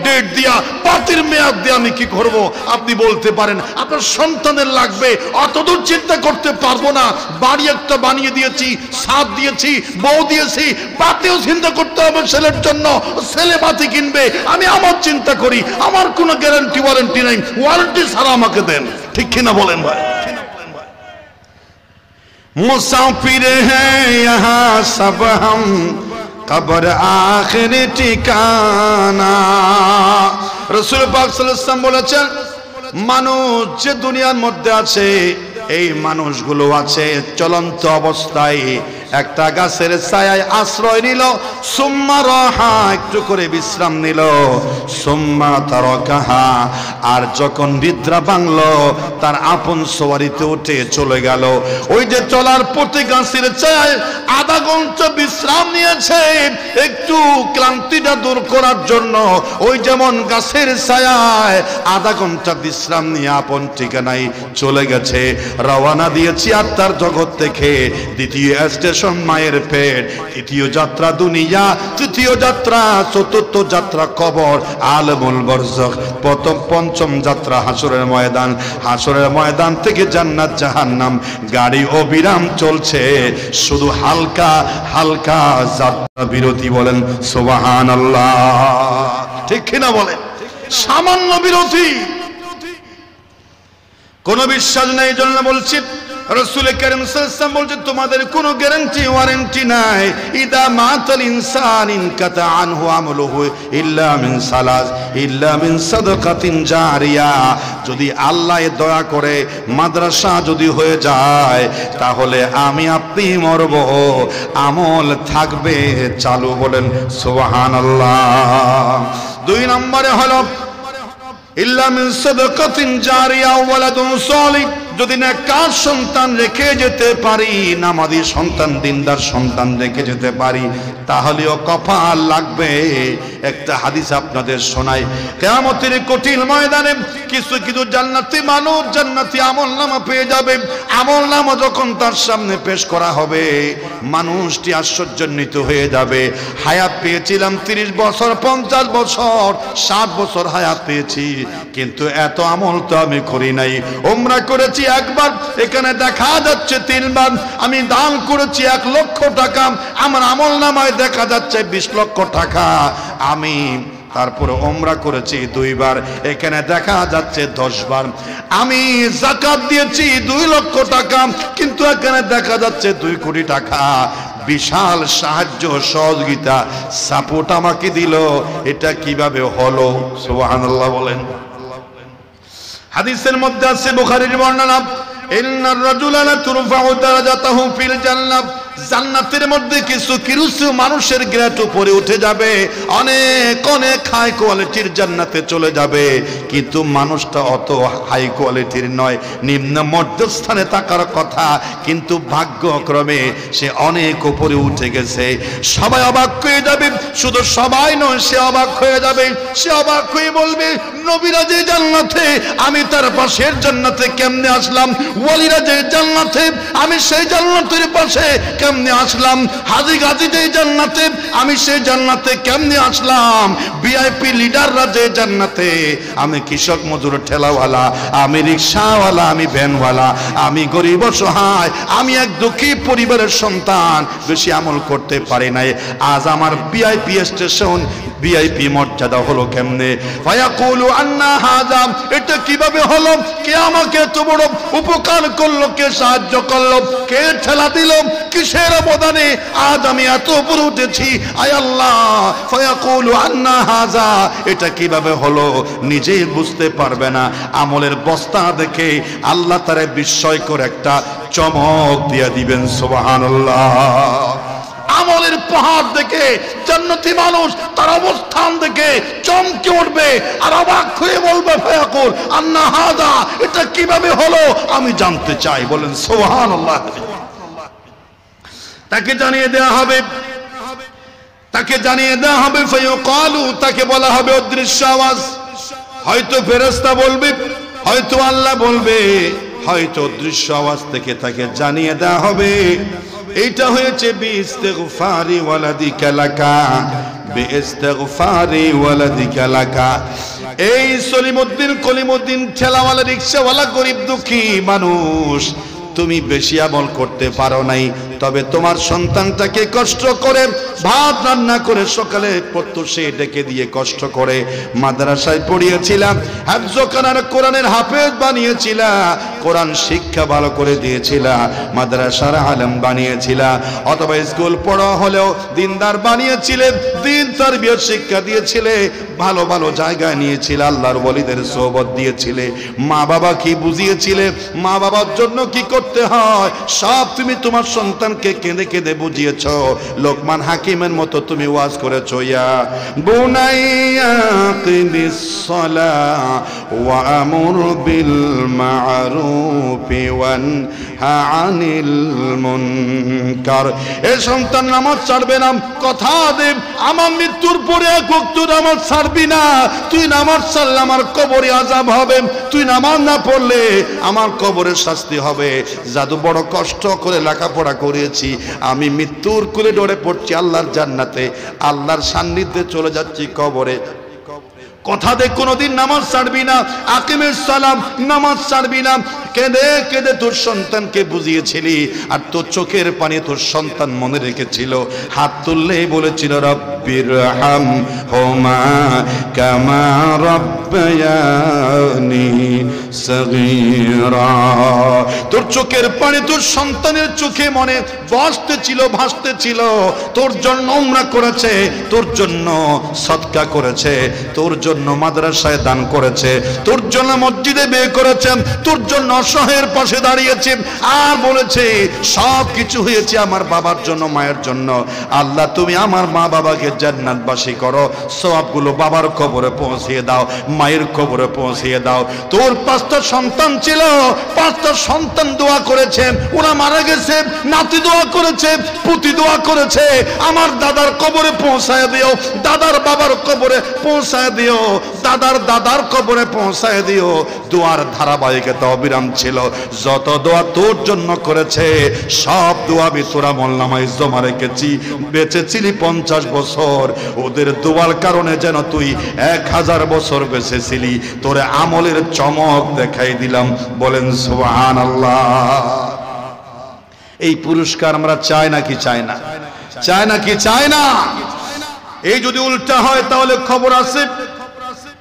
ডেট দিয়া, বাতির মেয়াদ দিয়ে আমি কি করব? আপনি বলতে পারেন আপনার সন্তানের লাগবে, অতদূর চিন্তা করতে পারবো না। বাড়ি একটা বানিয়ে দিয়েছি, ছাদ দিয়েছি, বউ দিয়েছি, বাতিও চিন্তা করতে হবে ছেলের জন্য, ছেলে বাতি কিনবে। আমি আমার চিন্তা করি, আমার কোনো গ্যারান্টি ওয়ারেন্টি নাই, ওয়ারেন্টি ছাড়া আমাকে দেন। ঠিক কিনা বলেন ভাই? मुसाफिर हैं यहाँ सब हम, कब्र आखिर ठिकाना। रसूल पाक सल्लल्लाहु अलैहि वसल्लम বলেছেন, মানুষ যে দুনিয়ার মধ্যে আছে, এই মানুষগুলো আছে চলন্ত অবস্থায় একটা গাছের ছায়ায় আশ্রয় নিল, সুম্মা রাহা, একটু করে বিশ্রাম নিল, সুম্মা তারাকাহা, আর যখন নিদ্রা ভাঙলো তার আপন সওয়ারিতে উঠে চলে গেল। ওই যে চলার পথে গাছের ছায়ায় আধা ঘন্টা বিশ্রাম নিয়েছে একটু ক্লান্তিটা দূর করার জন্য, ওই যেমন গাছের ছায়ায় আধা ঘন্টা বিশ্রাম নিয়ে আপন ঠিকানায় চলে গেছে। রওনা দিয়েছি আত্মার জগৎ থেকে, দ্বিতীয় স্টেশন মায়ের পেট, তৃতীয় যাত্রা দুনিয়া, তৃতীয় যাত্রা, চতুর্থ যাত্রা কবর, আলমুল বারযাখ, পঞ্চম যাত্রা হাসরের ময়দান, হাসরের ময়দান থেকে জান্নাত জাহান্নাম। গাড়ি অবিরাম চলছে, শুধু হালকা হালকা যাত্রা বিরতি। বলেন সুবহানাল্লাহ, ঠিক কিনা বলেন? সামান্য বিরতি, কোনো বিশ্বাস নেই জন্য বলছি। রাসূল কারীম সাল্লাল্লাহু আলাইহি ওয়াসাল্লাম বলছেন তোমাদের কোনো গ্যারান্টি ওয়ারেন্টি নাই। ইদা মাতাল ইনসান ইনকাতা আনহু আমলুহু ইল্লা মিন সালাস ইল্লা মিন সাদাকাতিন জারিয়া। যদি আল্লাহ দয়া করে মাদ্রাসা যদি হয়ে যায় তাহলে আমি আপনি মরব, আমল থাকবে চালু। বলেন সুবহানাল্লাহ। দুই নম্বরে হলো ইল্লা মিন সাদাকাতিন জারিয়া ওয়ালাদুন সালিহ, যদি না কাজ সন্তান রেখে যেতে পারি, নামাজি সন্তান, দিনদার সন্তান রেখে যেতে পারি, তাহলেও কপাল লাগবে। একটা হাদিস আপনাদের শোনাই, কিয়ামতের কঠিন ময়দানে কিছু কিছু জান্নাতি মানুষ জান্নাতি আমলনামা পেয়ে যাবে। আমলনামা যখন তার সামনে পেশ করা হবে, মানুষটি আশ্চর্যান্বিত হয়ে যাবে। হায়াত পেয়েছিলাম 30 বছর, 50 বছর, 60 বছর হায়াত পেয়েছি, কিন্তু এত আমল তো আমি করি নাই। উমরা করেছি একবার, এখানে দেখা যাচ্ছে 3 বার। আমি দান করেছি 1 লক্ষ টাকা, আমার আমলনামায় দেখা যাচ্ছে 20 লক্ষ টাকা। আমি তারপরে উমরা করেছি 2 বার, এখানে দেখা যাচ্ছে 10 বার। আমি যাকাত দিয়েছি 2 লক্ষ টাকা, কিন্তু এখানে দেখা যাচ্ছে 2 কোটি টাকা। বিশাল সাহায্য সহযোগিতা সাপোর্ট আমাকে দিল। এটা কিভাবে হলো? সুবহানাল্লাহ বলেন। হাদিসের মধ্যে আছে, বুখারীর বর্ণনা, ইন্নার রাজুলা লা তুরফাউ দারাজাতুহু ফিল জান্নাহ, জান্নাতের মধ্যে কিছু কিছু মানুষের গ্রেড উপরে উঠে যাবে, অনেক অনেক হাই কোয়ালিটির জান্নাতে চলে যাবে, কিন্তু মানুষটা অত হাই কোয়ালিটির নয়, নিম্ন মধ্যস্থানে থাকার কথা, কিন্তু ভাগ্যক্রমে সে অনেক উপরে উঠে গেছে। সবাই অবাক হয়ে যাবে, শুধু সবাই নয়, সে অবাক হয়ে যাবে। সে অবাক হয়ে বলবে, নবীরা যে জান্নাতে, আমি তার পাশের জান্নাতে কেমনে আসলাম? ওয়ালিরা যে জান্নাতে, আমি সেই জান্নাতের পাশে কেমনে আসলাম? হাজি গাজী যে জান্নাতে, আমি সেই জান্নাতে কেমনে আসলাম? ভিআইপি লিডাররা যে জান্নাতে, আমি কৃষক মজুর ঠেলাওয়ালা, আমি রিকশাওয়ালা, আমি ভ্যানওয়ালা, আমি গরিব অসহায়, আমি এক দুঃখী পরিবারের সন্তান, বেশি আমল করতে পারি নাই। আজ আমার ভিআইপি স্টেশন, ভিআইপি মর্যাদা হলো কেমনে? ফায়াকুলু আন্না হাযা, এটা কিভাবে হলো? কে আমাকে এত বড় উপকার করলো? কে সাহায্য করলো? কে ঠেলা দিল? কিসের অবদানে আজ আমি এত উপরে উঠেছি? আয় আল্লাহ, ফায়াকুলু আন্না হাযা, এটা কিভাবে হলো? নিজেই বুঝতে পারবে না। আমলের বস্তা দেখে আল্লাহ তারে বিস্ময়কর একটা চমক দিয়ে দিবেন। সুবহানাল্লাহ। আমলের পাহাড় দেখে জান্নাতি মানুষ তার অবস্থান দেখে চমকে উঠবে আর অবাক হয়ে বলবে, ফায়াকুল আন্না হাযা, এটা কিভাবে হলো? আমি জানতে চাই। বলেন সুবহানাল্লাহ। তাকে জানিয়ে দেওয়া হবে, তাকে জানিয়ে দেওয়া হবে, ফায়াকালু, তাকে বলা হবে অদৃশ্য আওয়াজ, হয়তো ফেরেশতা বলবে, হয়তো আল্লাহ বলবে, হয়তো দৃশ্য আওয়াজ থেকে তাকে জানিয়ে দেওয়া হবে এইটা হয়েছে বিইস্তিগফারি ওয়ালাদিকা লাকা, বিইস্তিগফারি ওয়ালাদিকা লাকা। এই সলিমউদ্দিন কলিমউদ্দিন ঠেলাওয়ালা রিকশাওয়ালা গরিব দুঃখী মানুষ, তুমি বেশি আমল করতে পারো নাই, তবে তোমার সন্তানটাকে কষ্ট করে ভাত রান্না করে সকালে পড়তো সে ডেকে দিয়ে কষ্ট করে মাদ্রাসায় পড়িয়েছিলাম, হাফজ কোরআনের হাফেজ বানিয়েছিলা, কোরআন শিক্ষা ভালো করে দিয়েছিলা, মাদ্রাসার আলেম বানিয়েছিলা, অথবা স্কুল পড়া হলেও দিনদার বানিয়েছিলে, দিন তারবিয়ত শিক্ষা দিয়েছিলে, ভালো ভালো জায়গায় নিয়েছিলে, আল্লাহর ওলিদের সোহবত দিয়েছিলে, মা বাবা কি বুঝিয়েছিলে, মা বাবার জন্য কি করতে হয় সব তুমি তোমার সন্তানকে কেঁদে কেঁদে বুঝিয়েছ। লোকমান হাকিমের মতো তুমি ওয়াজ করেছো, ইয়া বুনাইয়া কিমিস সালাহ ওয়া আমুর বিল মা'রুফি ওয়ানহা আনিল মুনকার। এ সন্তান নামাজ ছাড়বে না, কথা দে আমার মৃত্যুর পরে এক ওয়াক্ত নামাজ ছাড়বি না, তুই নামাজ ছাড়লে আমার কবরে আযাব হবে, তুই নামাজ না পড়লে আমার কবরের শাস্তি হবে। জাদু বড় কষ্ট করে লেখাপড়া করিয়েছি, আমি মৃত্যুর কোলে ডরে পড়ছি আল্লাহর জান্নাতে, আল্লাহর সান্নিধ্যে চলে যাচ্ছি কবরে। কথা দে কোনোদিন নামাজ ছাড়বি না, আকিমের সালাম নামাজ ছাড়বি না। কেঁদে কেঁদে তোর সন্তানকে বুঝিয়েছিলি, আর তোর চোখের পানি তোর সন্তান মনে রেখেছিল, হাত তুললেই বলেছিল রব্বির হামহুমা কামা রাব্বায়ানি সগীরা। তোর চোখের পানি তোর সন্তানের চোখে মনে বসতেছিল, ভাসতেছিল, তোর জন্য উমরা করেছে, তোর জন্য সদকা করেছে, তোর জন্য মাদ্রাসায় দান করেছে, তোর জন্য মসজিদে বিয়ে করেছেন, তোর জন্য অসহায়ের পাশে দাঁড়িয়েছে, আর বলেছে সব কিছু হয়েছে আমার বাবার জন্য, মায়ের জন্য। আল্লাহ তুমি আমার মা বাবাকে জান্নাতবাসী করো, সওয়াবগুলো বাবার কবরে পৌঁছিয়ে দাও, মায়ের কবরে পৌঁছিয়ে দাও। তোর 5টা সন্তান ছিল, 5টা সন্তান দোয়া করেছে, ওরা মারা গেছে, নাতি দোয়া করেছে, পুতি দোয়া করেছে, আমার দাদার কবরে পৌঁছায় দিও, দাদার বাবার কবরে পৌঁছায় দিও, দাদার দাদার কবরে পৌঁছায় দিও। দোয়ার ধারাবাহিকতা অবিরাম ছিল, যত দোয়া তোর জন্য করেছে সব দোয়া আমি তোর আমলনামায় জমা রেখেছি। বেঁচেছিলি 50 বছর, ওদের দোয়ার কারণে যেন তুই 1000 বছর বেঁচেছিলি, তোর আমলের চমক দেখাই দিলাম। বলেন সুবহানাল্লাহ। এই পুরস্কার আমরা চাই নাকি চাই না? চাই নাকি চাই না? এই যদি উল্টা হয় তাহলে খবর আছে,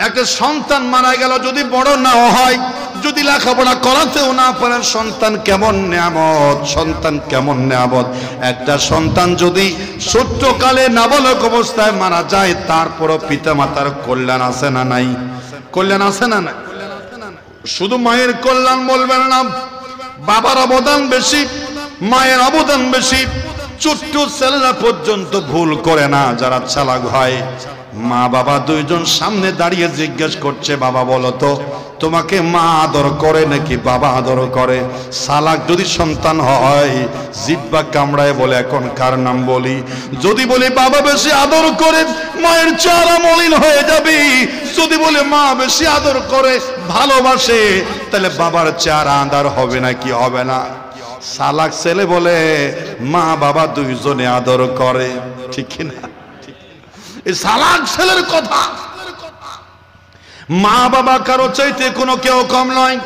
একটা সন্তান মারা গেল, যদি বড় না হয়, যদি লেখাপড়া করাতেও না পারেন, সন্তান কেমন নেয়ামত, সন্তান কেমন নেয়ামত। একটা সন্তান যদি ছোট্টকালে নাবালক অবস্থায় মারা যায়, তারপরও পিতা মাতার কল্যাণ আছে না নাই? কল্যাণ আছে না নাই? শুধু মায়ের কল্যাণ বলবেন না, বাবার অবদান বেশি, মায়ের অবদান বেশি। ছোট্ট ছেলেরা পর্যন্ত ভুল করে না, যারা চালাক হয়। মা বাবা দুইজন সামনে দাঁড়িয়ে জিজ্ঞেস করছে, বাবা বলো তো তোমাকে মা আদর করে নাকি বাবা আদর করে? চালাক যদি সন্তান হয় জিহ্বা কামড়ায় বলে এখন কার নাম বলি? যদি বলি বাবা বেশি আদর করে, মায়ের চেহারা মলিন হয়ে যাবে। যদি বলে মা বেশি আদর করে, ভালোবাসে, তাহলে বাবার চেহারা আঁধার হবে না কি হবে না? চালাক ছেলে বলে মা বাবা দুইজনে আদর করে, ঠিক কিনা? এই চালাক ছেলের কথা। মা বাবা কারো চাইতে কোনো কেউ কম নয়।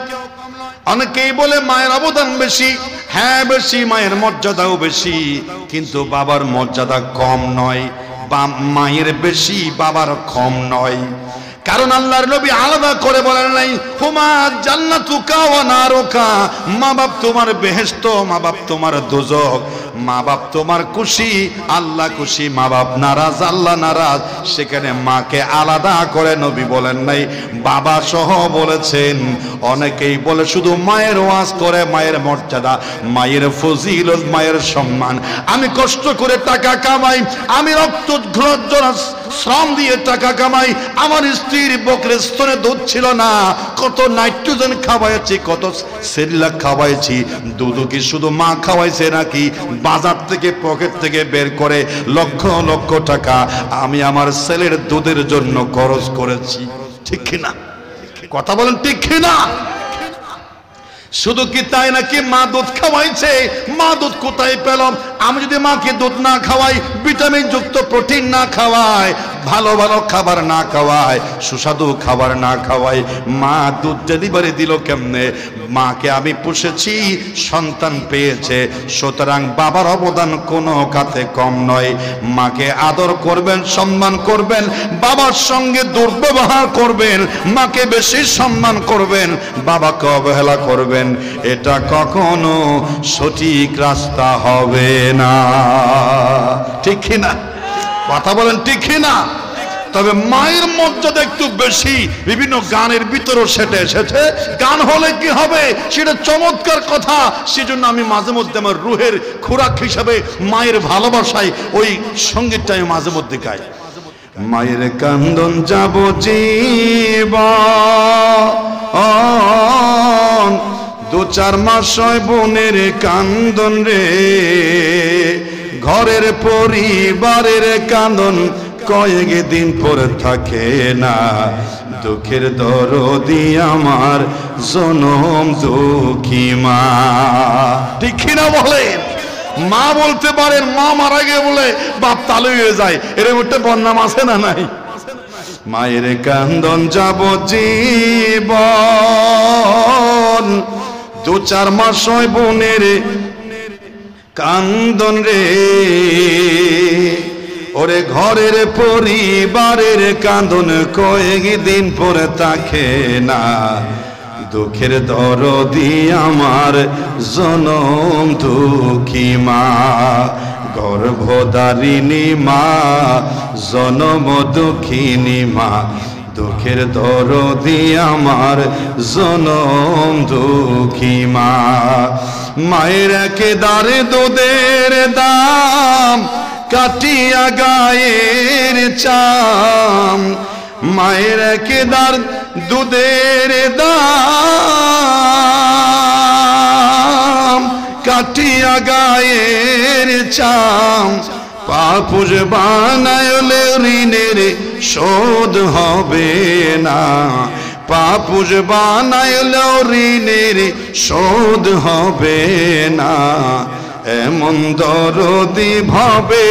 অনেকেই বলে মায়ের অবদান বেশি, হ্যাঁ বেশি, মায়ের মর্যাদাও বেশি, কিন্তু বাবার মর্যাদা কম নয়। মায়ের বেশি, বাবার কম নয়। কারণ আল্লাহর নবী আলাদা করে বলেন নাই হুমা জান্নাতুকা ওয়া নারুকা, মা বাপ তোমার বেহেশত, মা বাপ তোমার দোজখ। মা বাপ তোমার খুশি, আল্লাহ খুশি, মা বাপ নারাজ, আল্লাহ নারাজ। সেখানে মাকে আলাদা করে নবী বলেন নাই, বাবা সহ বলেছেন। অনেকেই বলে শুধু মায়ের ওয়াজ করে, মায়ের মর্যাদা, মায়ের ফজিলত, মায়ের সম্মান। আমি কষ্ট করে টাকা কামাই, আমি রক্ত শ্রম দিয়ে টাকা কামাই, আমার স্ত্রীর বকরে স্তনে দুধ ছিল না, কত নাইট্রোজেন খাওয়াইছি, কত সেরিলাক খাওয়াইছি, দুধ কি শুধু মা খাওয়াইছে নাকি? বাজার থেকে পকেট থেকে বের করে লক্ষ লক্ষ টাকা আমি আমার ছেলের দুধের জন্য খরচ করেছি, ঠিক কিনা? কথা বলেন ঠিক কিনা? শুধু কি তাই নাকি মা দুধ খাওয়াইছে, মা দুধ কোথায় পেলাম? আমি যদি মাকে দুধ না খাওয়াই, ভিটামিন যুক্ত প্রোটিন না খাওয়াই, ভালো ভালো খাবার না খাওয়াই, সুস্বাদু খাবার না খাওয়াই, মা দুধ ডেলিভারি দিল কেমনে? মাকে আমি পুষেছি, সন্তান পেয়েছে, সুতরাং বাবার অবদান কোনো কাতে কম নয়। মাকে আদর করবেন, সম্মান করবেন, বাবার সঙ্গে দুর্ব্যবহার করবেন, মাকে বেশি সম্মান করবেন, বাবাকে অবহেলা করবেন, এটা কখনো সঠিক রাস্তা হবে না। ঠিক কিনা? কথা বলেন ঠিক কিনা? তবে মায়ের মর্যাদা একটু বেশি, বিভিন্ন গানের ভিতরেও সেটা এসেছে। গান হলে কি হবে সেটা চমৎকার কথা, সেজন্য আমি মাঝে মধ্যে আমার রুহের খোরাক হিসাবে মায়ের ভালোবাসায় ওই সঙ্গীতটা আমি মাঝে মধ্যে গাই। মায়ের কান্দন যাব জীবন, 2-4 মাস হয় বোনের কান্দন রে, ঘরের পরিবারের কান্দন কয়েক দিন পরে থাকে না, দুঃখের দরদি আমার জনম দুঃখী মা। ঠিক কিনা বলেন? মা বলতে পারেন, মা মারা গিয়ে বলে বাপ তালু হয়ে যায়, এরকম একটা বন্যাম আছে না নাই? মায়ের কান্দন যাব জীবন, 2-4 মাস হয় বোনের কান্দন রে, ওরে ঘরের পরিবারের কান্দন কয়েক দিন পরে থাকে না, দুঃখের দরদি আমার জনম দুঃখী মা, গর্ভধারিণী মা, জনম দুঃখিনী মা, দুঃখের দরদি আমার জনম দুঃখী মা। মায়ের একেবারে দুধের দাম কাটিয়া গায়ের চাম, মায়ের একেদার দুধের দাম কাটিয়া গায়ের চাম, পাপুষ বানাইলে ঋণের শোধ হবে না, পাপুষ বানাইলে ঋণের শোধ হবে না, এমন দরদি ভাবে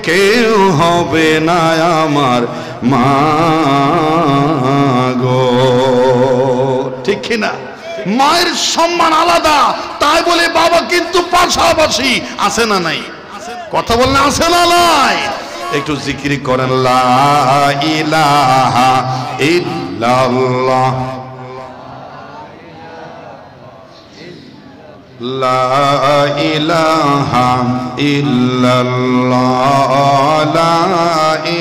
কেউ হবে না আমার মা গো। ঠিক কিনা? মায়ের সম্মান আলাদা, তাই বলে বাবা কিন্তু পাশাপাশি আছে না নাই? কথা বললে আছে না নাই? একটু জিকির করেন, লা ইলাহা ইল্লাল্লাহ, লা ইলাহা ইল্লাল্লাহ, লা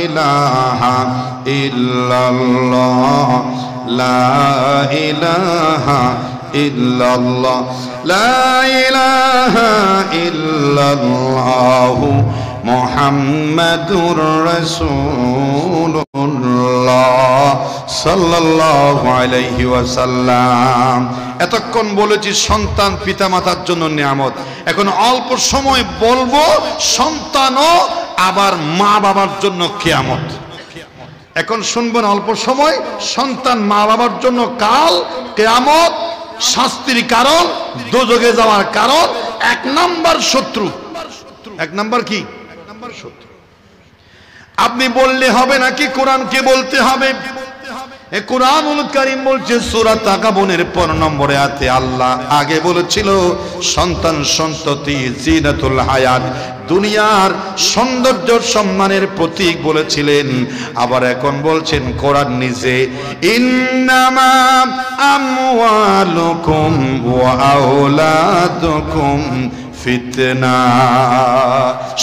ইলাহা ইল্লাল্লাহ, লা ইলাহা ইল্লাল্লাহ, লা ইলাহা ইল্লাল্লাহ মুহাম্মাদুর রাসূলুল্লাহ সাল্লাল্লাহু আলাইহি ওয়াসাল্লাম। এতক্ষণ বলেছি সন্তান পিতামাতার জন্য নিয়ামত, এখন অল্প সময় বলবো সন্তানও আবার মা বাবার জন্য কিয়ামত। এখন শুনবেন অল্প সময়, সন্তান মা বাবার জন্য কাল কিয়ামত, শাস্তির কারণ, দোজখে যাওয়ার কারণ, 1 নাম্বার শত্রু। 1 নাম্বার কি? শত্রু। আপনি বললে হবে নাকি কোরআনকে বলতে হবে? কুরআনুল কারীম বলছে সূরা তাকাবুনের 15 নম্বরে আয়াতে আল্লাহ আগে বলেছিল সন্তান সন্ততি জিনাতুল হায়াত, দুনিয়ার সৌন্দর্য সম্মানের প্রতীক বলেছিলেন। আবার এখন বলছেন কোরআন নিজে, ইন্নামা আমওয়ালুকুম ওয়া আওলাদুকুম ফিতনা।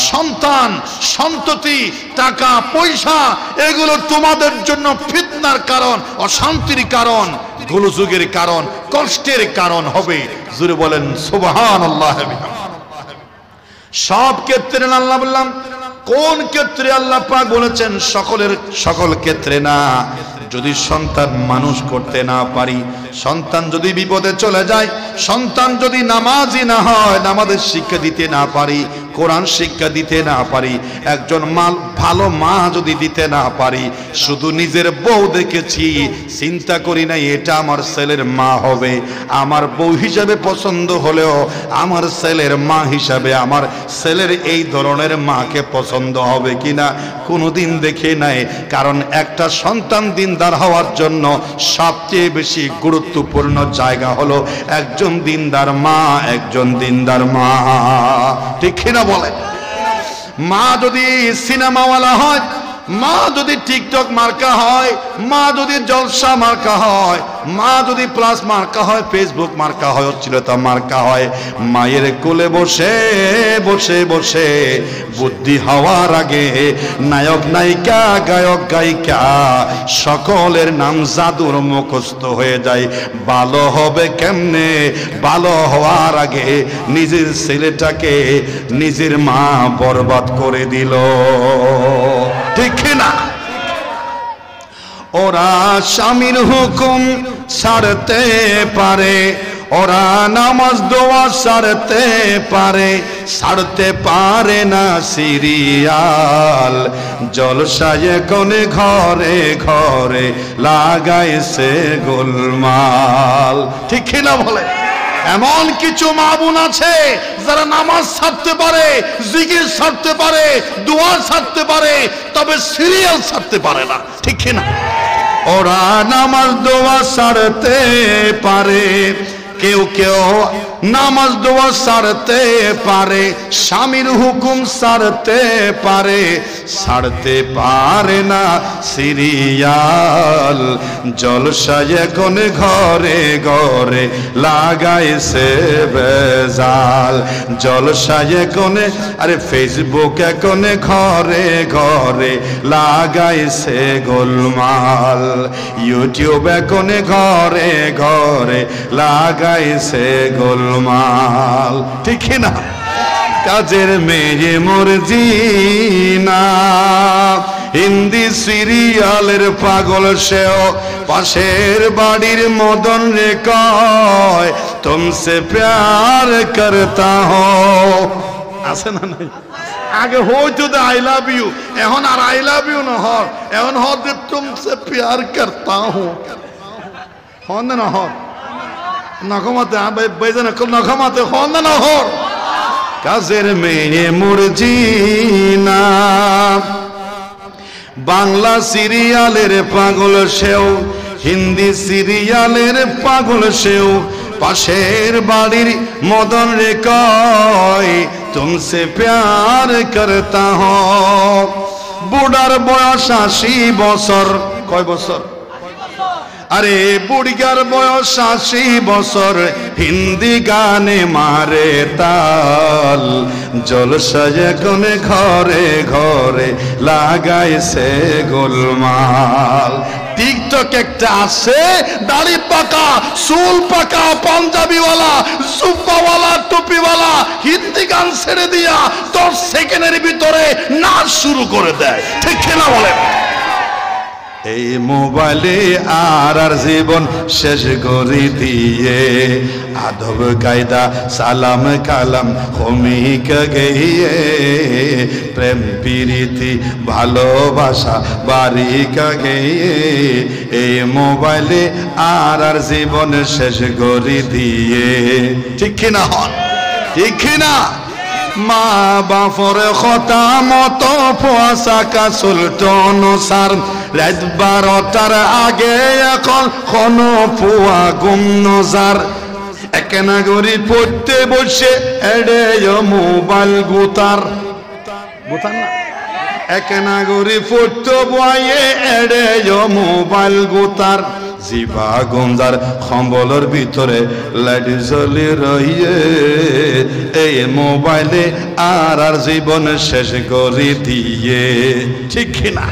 সন্তান সন্ততি টাকা পয়সা এগুলো তোমাদের জন্য ফিতনার কারণ, অশান্তির কারণ, গোলযোগের কারণ, কষ্টের কারণ হবে। জোরে বলেন সুবহানাল্লাহ। সব ক্ষেত্রে আল্লাহ বললাম, কোন ক্ষেত্রে আল্লাহ পাক বলেছেন? সকল ক্ষেত্রে না। যদি সন্তান মানুষ করতে না পারি, সন্তান যদি বিপদে চলে যায়, সন্তান যদি নামাজি না হয়, নামাজের শিক্ষা দিতে না পারি, কোরআন শিক্ষা দিতে না পারি, একজন ভালো মা যদি দিতে না পারি, শুধু নিজের বউ দেখেছি, চিন্তা করি না এটা আমার ছেলের মা হবে, আমার বউ হিসাবে পছন্দ হলেও আমার ছেলের মা হিসাবে আমার ছেলের এই ধরনের মাকে পছন্দ হবে কিনা কোনোদিন দেখে নাই। কারণ একটা সন্তান দিনদার হওয়ার জন্য সবচেয়ে বেশি গুরুত্বপূর্ণ জায়গা হলো একজন দিনদার মা, একজন দিনদার মা। ঠিক কিনা বলে? মা যদি সিনেমাওয়ালা হয়, মা যদি টিকটক মার্কা হয়, মা যদি জলসা মার্কা হয়, মা যদি প্লাস মার্কা হয়, ফেসবুক মার্কা হয়, অশ্লীলতা মার্কা হয়, মায়ের কোলে বসে বসে বসে বুদ্ধি হওয়ার আগে নায়ক নায়িকা গায়ক গায়িকা সকলের নাম জাদুর মুখস্থ হয়ে যায়। ভালো হবে কেমনে? ভালো হওয়ার আগে নিজের ছেলেটাকে নিজের মা বরবাদ করে দিল। ঠিক না? ওরা স্বামীর হুকুম ছাড়তে পারে, ওরা নামাজ দোয়া ছাড়তে পারে, ছাড়তে পারে না সিরিয়াল। জলসায় কোনে ঘরে ঘরে লাগাইছে গোলমাল। ঠিক না বলে? এমন কিছু মা বোন আছে যারা নামাজ ছাড়তে পারে, জিকির ছাড়তে পারে, দোয়া ছাড়তে পারে, তবে সিরিয়াল ছাড়তে পারে না। ঠিক না? ওরা নামাজ দোয়া ছাড়তে পারে, কেউ কেউ নামাজ দোয়া ছাড়তে পারে, স্বামীর হুকুম ছাড়তে পারে, ছাড়তে পারে না সিরিয়াল। জলসায় এখন ঘরে ঘরে লাগাইছে বেজাল। জলসায় এখন, আরে ফেসবুক এখন ঘরে ঘরে লাগাইছে গোলমাল। ইউটিউব এখন ঘরে ঘরে লাগাইছে গোলমাল। ঠিক না? কাজের মেয়ে মর্জি না, হিন্দি সিরিয়ালের পাগল সেও, পাশের বাড়ির মদন রে কয় তুমসে প্যার করতা হো। আছে না নাই? আগে হইতো দে আই লাভ ইউ, এখন আর আই লাভ ইউ না হর, এখন হর যে তুমসে প্যার করতা হো। হন না হর নখমাতে বেজে নখমাতে হন না হর। কাজের মেয়ে মর্জি না, বাংলা সিরিয়ালের পাগল সেও, হিন্দি সিরিয়ালের পাগল সেও, পাশের বাড়ির মদন রে কয় তুমসে প্যার করতা হো। বুড়ার বয়স 80 বছর। কয় বছর? আরে বুড়িয়ার বয়স 80 বছর, হিন্দি গানে মারে তাল। জলসায় কোনে ঘরে ঘরে লাগাইছে গোলমাল। টিকটক একটা আছে, দাড়ি পাকা, চুল পাকা, পাঞ্জাবিওয়ালা, জুব্বাওয়ালা, টুপিওয়ালা, হিন্দি গান ছেড়ে দিয়া 10 সেকেন্ডের ভিতরে নাচ শুরু করে দেয়। ঠিক না বলেন? এই মোবাইলে আর জীবন শেষ করে দিয়ে, আদব কায়দা সালাম কালাম হমিক গিয়ে, প্রেম প্রীতি ভালোবাসা বারিক গিয়ে, এই মোবাইলে আর জীবন শেষ করে দিয়ে। ঠিক না হন? ঠিক না? মা বাপর কথা মতো পোয়াশাকা সুলটন সার, রাত 12টার আগে এখন কোনো পুয়া গুম নজার। এক নাগরি পড়তে বসে এড়ে মোবাইল গুতার। গুতার না, এক নাগরি পড়তে বয়ে এড়ে মোবাইল গুতার। জিবা গঞ্জার খম্বলের ভিতরে লাইট জ্বলি রহিয়ে, এই মোবাইলে আর জীবন শেষ করে দিয়ে। ঠিক না?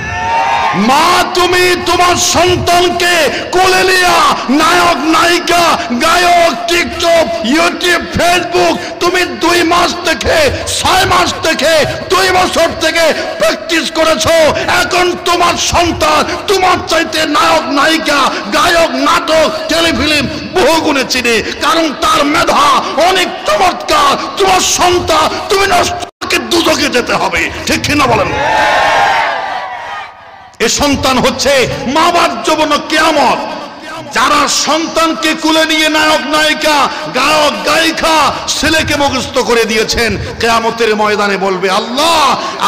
মা তুমি তোমার সন্তানকে কোলে নিয়া নায়ক নায়িকা গায়ক টিকটক ইউটিউব ফেসবুক তুমি 2 মাস থেকে 6 মাস থেকে 2 বছর থেকে প্র্যাকটিস করেছো, এখন তোমার সন্তান তোমার চাইতে নায়ক নায়িকা গায়ক নাটক টেলিফিল্ম বহুগুণে চিনে, কারণ তার মেধা অনেক চমৎকার। তোমার সন্তান তুমি নষ্টকে দুজকে যেতে হবে, ঠিক কিনা বলেন? এ সন্তান হচ্ছে মা বাবার জন্য কিয়ামত। যারা সন্তানকে কুলে নিয়ে নায়ক নায়িকা গায়ক গায়িকা ছেলেকে মুখস্থ করে দিয়েছেন, কিয়ামতের ময়দানে বলবে, আল্লাহ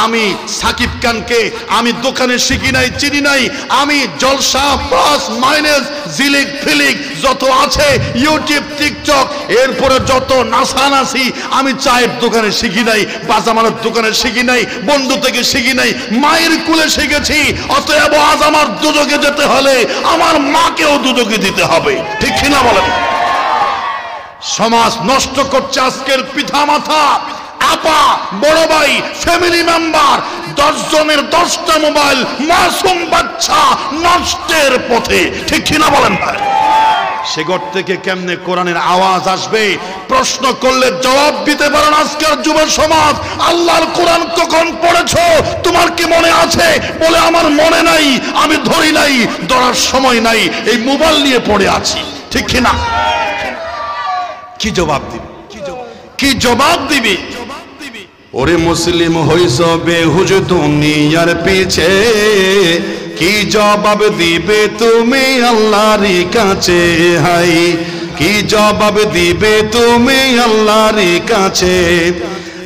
আমি সাকিব খানকে আমি দোকানে শিখি নাই চিনি নাই, আমি জলসা প্লাস মাইনাস জিলিক ফিলিক যত আছে ইউটিউব টিকটক এরপরে যত নাচানাচি আমি চায়ের দোকানে শিখি নাই, বাজামানের দোকানে শিখি নাই, বন্ধু থেকে শিখি নাই, মায়ের কুলে শিখেছি। অতএব আজ আমার দুজকে যেতে হলে আমার মাকেও দুজকে দিতে হবে, ঠিক কিনা বলেন? সমাজ নষ্ট করছে আজকের পিতা মাতা আপা বড় ভাই ফ্যামিলি মেম্বার 10 জনের 10টা মোবাইল, মাসুম বাচ্চা নষ্টের পথে, ঠিক কিনা বলেন ভাই? সে ঘর থেকে কেমনে কোরআনের আওয়াজ আসবে? প্রশ্ন করলে জবাব দিতে পারেন আজকের যুব সমাজ। আল্লাহর কোরআন কখন পড়েছো তোমার কি মনে আছে? বলে আমার মনে নাই, আমি ধরি নাই, ধরার সময় নাই, এই মোবাইল নিয়ে পড়ে আছি, ঠিক কিনা? কি জবাব দিবি? কি জবাব দিবি? ওরে মুসলিম হইছ বেহুজ দুনিয়ার পিছে, কি জবাব দিবে তুমি আল্লাহর কাছে? হাই কি জবাব দিবে তুমি আল্লাহর কাছে?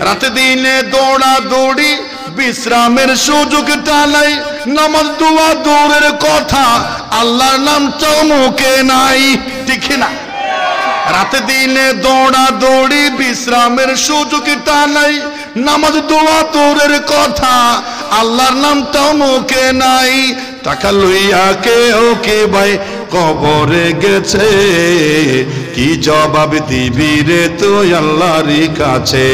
রাতে দিনে দৌড়া দৌড়ি বিশ্রামের সুযোগটা নাই, নামাজ দোয়া দূরের কথা আল্লাহর নামটাও মুখে নাই, ঠিক না? রাতে দিনে দৌড়া দৌড়ি বিশ্রামের সুযোগটা নাই, নামাজ দোয়া দূরের কথা আল্লাহর নামটাও মুখে নাই। টাকা লইয়া কেউ কে ভাই কবরে গেছে, কি জবাব দিবি রে তুই আল্লাহর কাছে?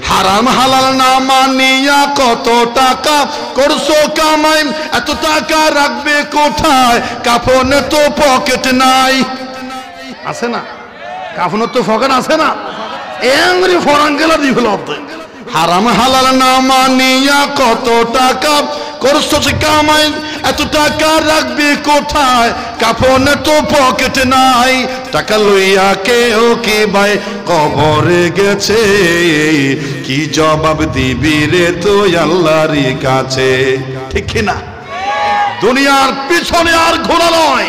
হারাম হালাল না মানিয়া কত টাকা করছো কামাই, এত টাকা রাখবে কোথায়? কাফনে তো পকেট নাই, আছে না? কাফনের তো পকেট আছে না? এমনি ফরান গেলা দি ফেল। হারাম হালাল না মানিয়া কত টাকা করছো কামাই, এত টাকা রাখবি কোথায়? কাফনে তো পকেট নাই। টাকা লইয়া কেউ কি ভাই কবরে গেছে, কি জবাব দিবি রে তুই আল্লাহর কাছে, ঠিক না? দুনিয়ার পিছনে আর ঘোরা নয়,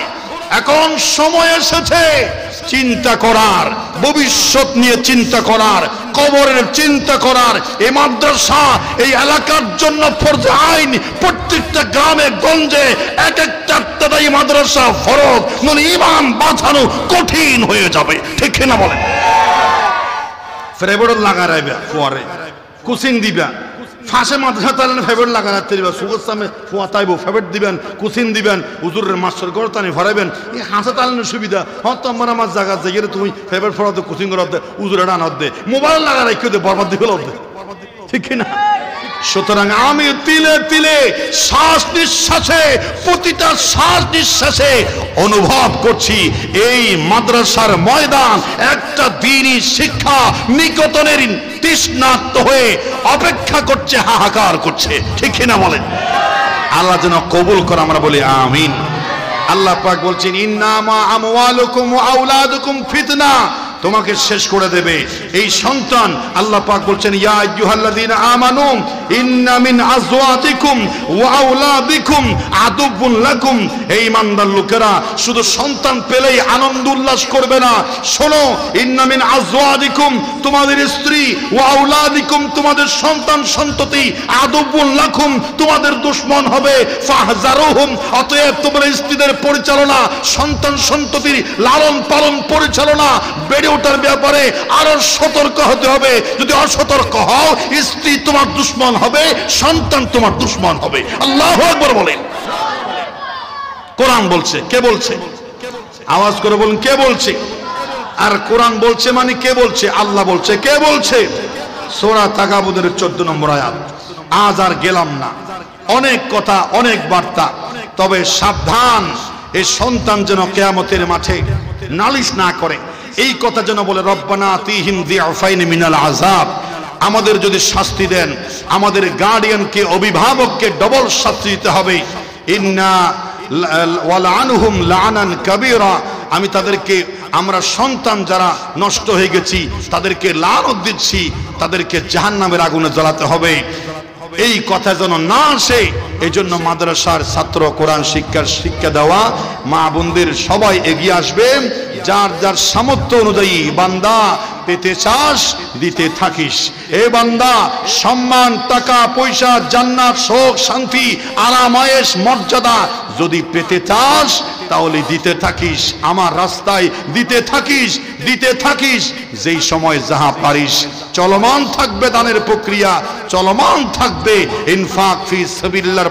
এখন সময় এসেছে চিন্তা করার, ভবিষ্যৎ নিয়ে চিন্তা করার, কবরের চিন্তা করার। এই মাদ্রাসা এই এলাকার জন্য ফরজ আইন, প্রত্যেকটা গ্রামে গঞ্জে এক একটা এই মাদ্রাসা ফরজ, নইলে ঈমান বাঁচানো কঠিন হয়ে যাবে, ঠিক না বলেন? ফেভারিট লাগা রাখবে, পরে কোচিং দিবা, ফাঁসে মাদ্রাসা তাহলে ফেভারিট লাগা রাখতে দিবা, সুগর সামনে ফুয়া তাইব ফেভারিট দিবেন, কোচিং দিবেন, হুজুরের মাস্টার গড়তানি ভরাইবেন, এই হাসা তালানোর সুবিধা। হ্যাঁ তোমার আমার জায়গা জায়গায় তুমি ফেভারিট ফরাতে কোচিং করাতে হুজুরের আনার দে, মোবাইল লাগা রাখতে দে, বরবাদ দিয়ে ফেলত দে, ঠিক না? সুতরাং আমি তিলে তিলে শ্বাস নিঃশ্বাসে, প্রতিটা শ্বাস নিঃশ্বাসে অনুভব করছি এই মাদ্রাসার ময়দান একটা দ্বীনি শিক্ষা নিকেতনের তৃষ্ণার্ত হয়ে অপেক্ষা করছে, হাহাকার করছে, ঠিক না বলেন? আল্লাহ যেন কবুল করে, আমরা বলি আমিন। আল্লাহ পাক বলছেন, ইন্নামা আমওয়ালুকুম ওয়া আওলাদুকুম ফিতনা, তোমাকে শেষ করে দেবে এই সন্তান। আল্লাহ পাক বলছেন, ইয়া আইয়ুহাল্লাযীনা আমানু ইন্না মিন আজওয়াজিকুম ওয়া আওলাদিকুম আদুবুন লাকুম। এই ইমানদার লোকেরা শুধু সন্তান পেলেই আনন্দ উল্লাস করবে না, শোনো, ইন্না মিন আজওয়াজিকুম, তোমাদের স্ত্রী, ওয়া আওলাদিকুম, তোমাদের সন্তান সন্ততি, আদুবুন লাকুম, তোমাদের দুশমন হবে, ফাহজারুহুম, অতএব তোমরা স্ত্রীদের পরিচালনা, সন্তান সন্ততির লালন পালন পরিচালনা, বেড়ে ওঠার ব্যাপারে আরো সতর্ক হতে হবে। যদি অসতর্ক হও, স্ত্রী তোমার দুশমন হবে, সন্তান তোমার দুশমন হবে। আল্লাহু আকবার বলেন। কোরআন বলছে, কে বলছে? আওয়াজ করে বলুন, কে বলছে? আর কোরআন বলছে মানে কে বলছে? আল্লাহ বলছে। কে বলছে? সূরা তাগাবুনের 14 নম্বর আয়াত। আজ আর গেলাম না, অনেক কথা, অনেক বার্তা। তবে সাবধান, এই সন্তান যেন কিয়ামতের মাঠে নালিশ না করে, এই কথা যেন বলে রব্বানা আতিহিম যিআফাইন মিনাল আযাব, আমাদের যদি শাস্তি দেন আমাদের গার্ডিয়ানকে, অভিভাবককে ডবল শাস্তি দিতে হবে। ইন্না ওয়ালআনহুম লাআনান কাবীরা, আমি তাদেরকে, আমরা সন্তান যারা নষ্ট হয়ে গেছি তাদেরকে লানত দিচ্ছি, তাদেরকে জাহান্নামের আগুনে জ্বালাতে হবে। এই কথা যেন না আসে, এই জন্য মাদ্রাসার ছাত্র, কোরআন শিক্ষা দেওয়া মা বোনদের সবাই এগিয়ে আসবে। যার যার সামর্থ্য অনুযায়ী বান্দা পেতে চাস দিতে থাকিস। এ বান্দা সম্মান, টাকা পয়সা, জান্নাত, সুখ, শান্তি, আরাম, আয়েশ, মর্যাদা যদি পেতে চাস তাহলে দিতে থাকিস, আমার রাস্তায় দিতে থাকিস, দিতে থাকিস। যেই সময় যাহা পারিস চলমান থাকবে দানের প্রক্রিয়া, চলমান থাকবে ইনফাক ফি সাবিলিল্লাহর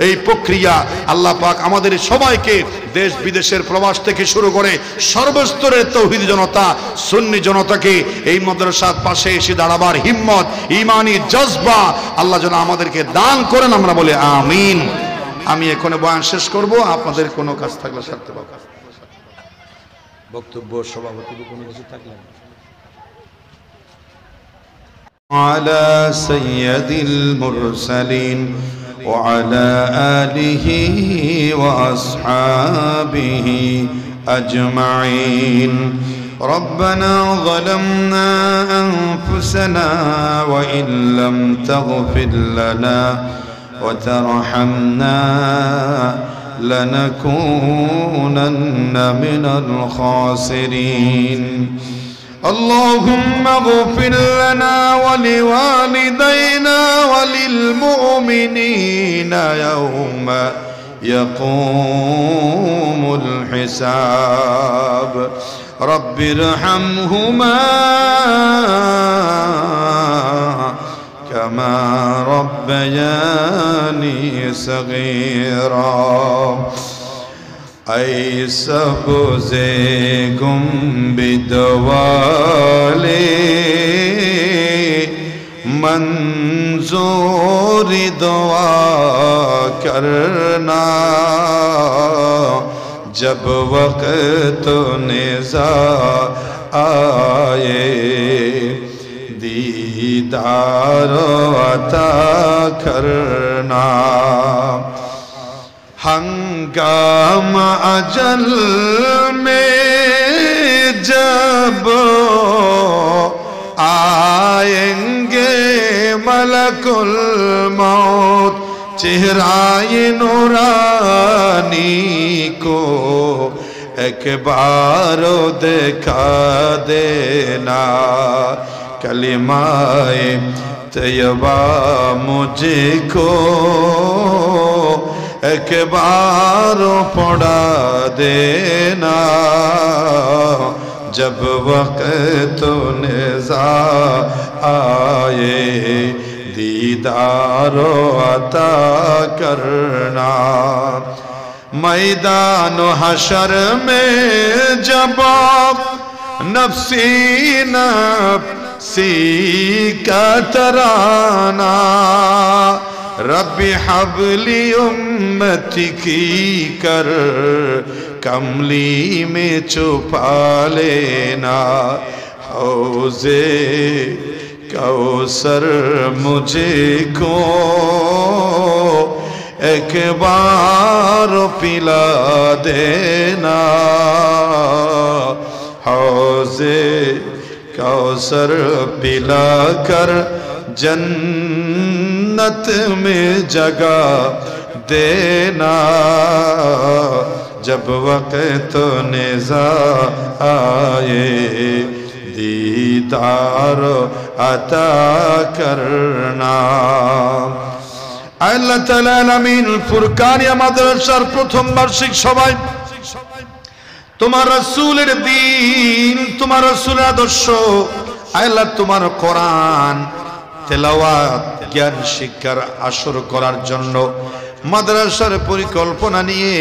এই প্রক্রিয়া। আল্লাহ পাক আমাদের সবাইকে দেশ বিদেশের প্রবাস থেকে শুরু করে সর্বস্তরের তৌহিদি জনতা, সুন্নি জনতাকে এই মাদ্রাসার পাশে এসে দাঁড়াবার হিম্মত, ঈমানি জজবা আল্লাহ যেন আমাদেরকে দান করেন, আমরা বলি আমিন। আমি এখন বয়ান শেষ করব, আপনাদের কোনো কাজ থাকলে সারতে পারবেন। বক্তব্য সভাপতি কোনো কিছু থাকলে على سيد المرسلين وعلى آله وأصحابه أجمعين. ربنا ظلمنا أنفسنا وإن لم تغفر لنا وترحمنا لنكونن من الخاسرين. اللهم اغفر لنا ولوالدينا وللمؤمنين يوم يقوم الحساب. رب ارحمهما كما ربياني صغيرا. اے سبز گنبد والے منظور دعا کرنا، جب وقت نزاع آئے دیدار عطا کرنا. ہنگام اجل میں جب آئیں گے ملک الموت، چہرہ نورانی کو ایک بار دکھا دینا. کلمہ طیبہ مجھ کو ایک بار پڑھا دینا، جب وقت نزاع آئے دیدار عطا کرنا. میدان حشر میں جب نفسی نفسی کا ترانہ، رب حبلی امتی کی کر کملی میں چھپا لینا. حوضے کوثر مجھے کو ایک بار پلا دینا. حوضے کوثر پلا کر جنت میں جگہ دینا، جب وقت نزاع آئے دیدار عطا کرنا. আল্লাহ তাআলা আমিন। ফুরকানিয়া মাদ্রাসার প্রথম বার্ষিক সভায় তোমার রাসূলের দ্বীন, তোমার রাসূলের আদর্শ, আল্লাহ তোমার কোরআন তেলাওয়াত, জ্ঞান শিক্ষার আসর করার জন্য মাদ্রাসার পরিকল্পনা নিয়ে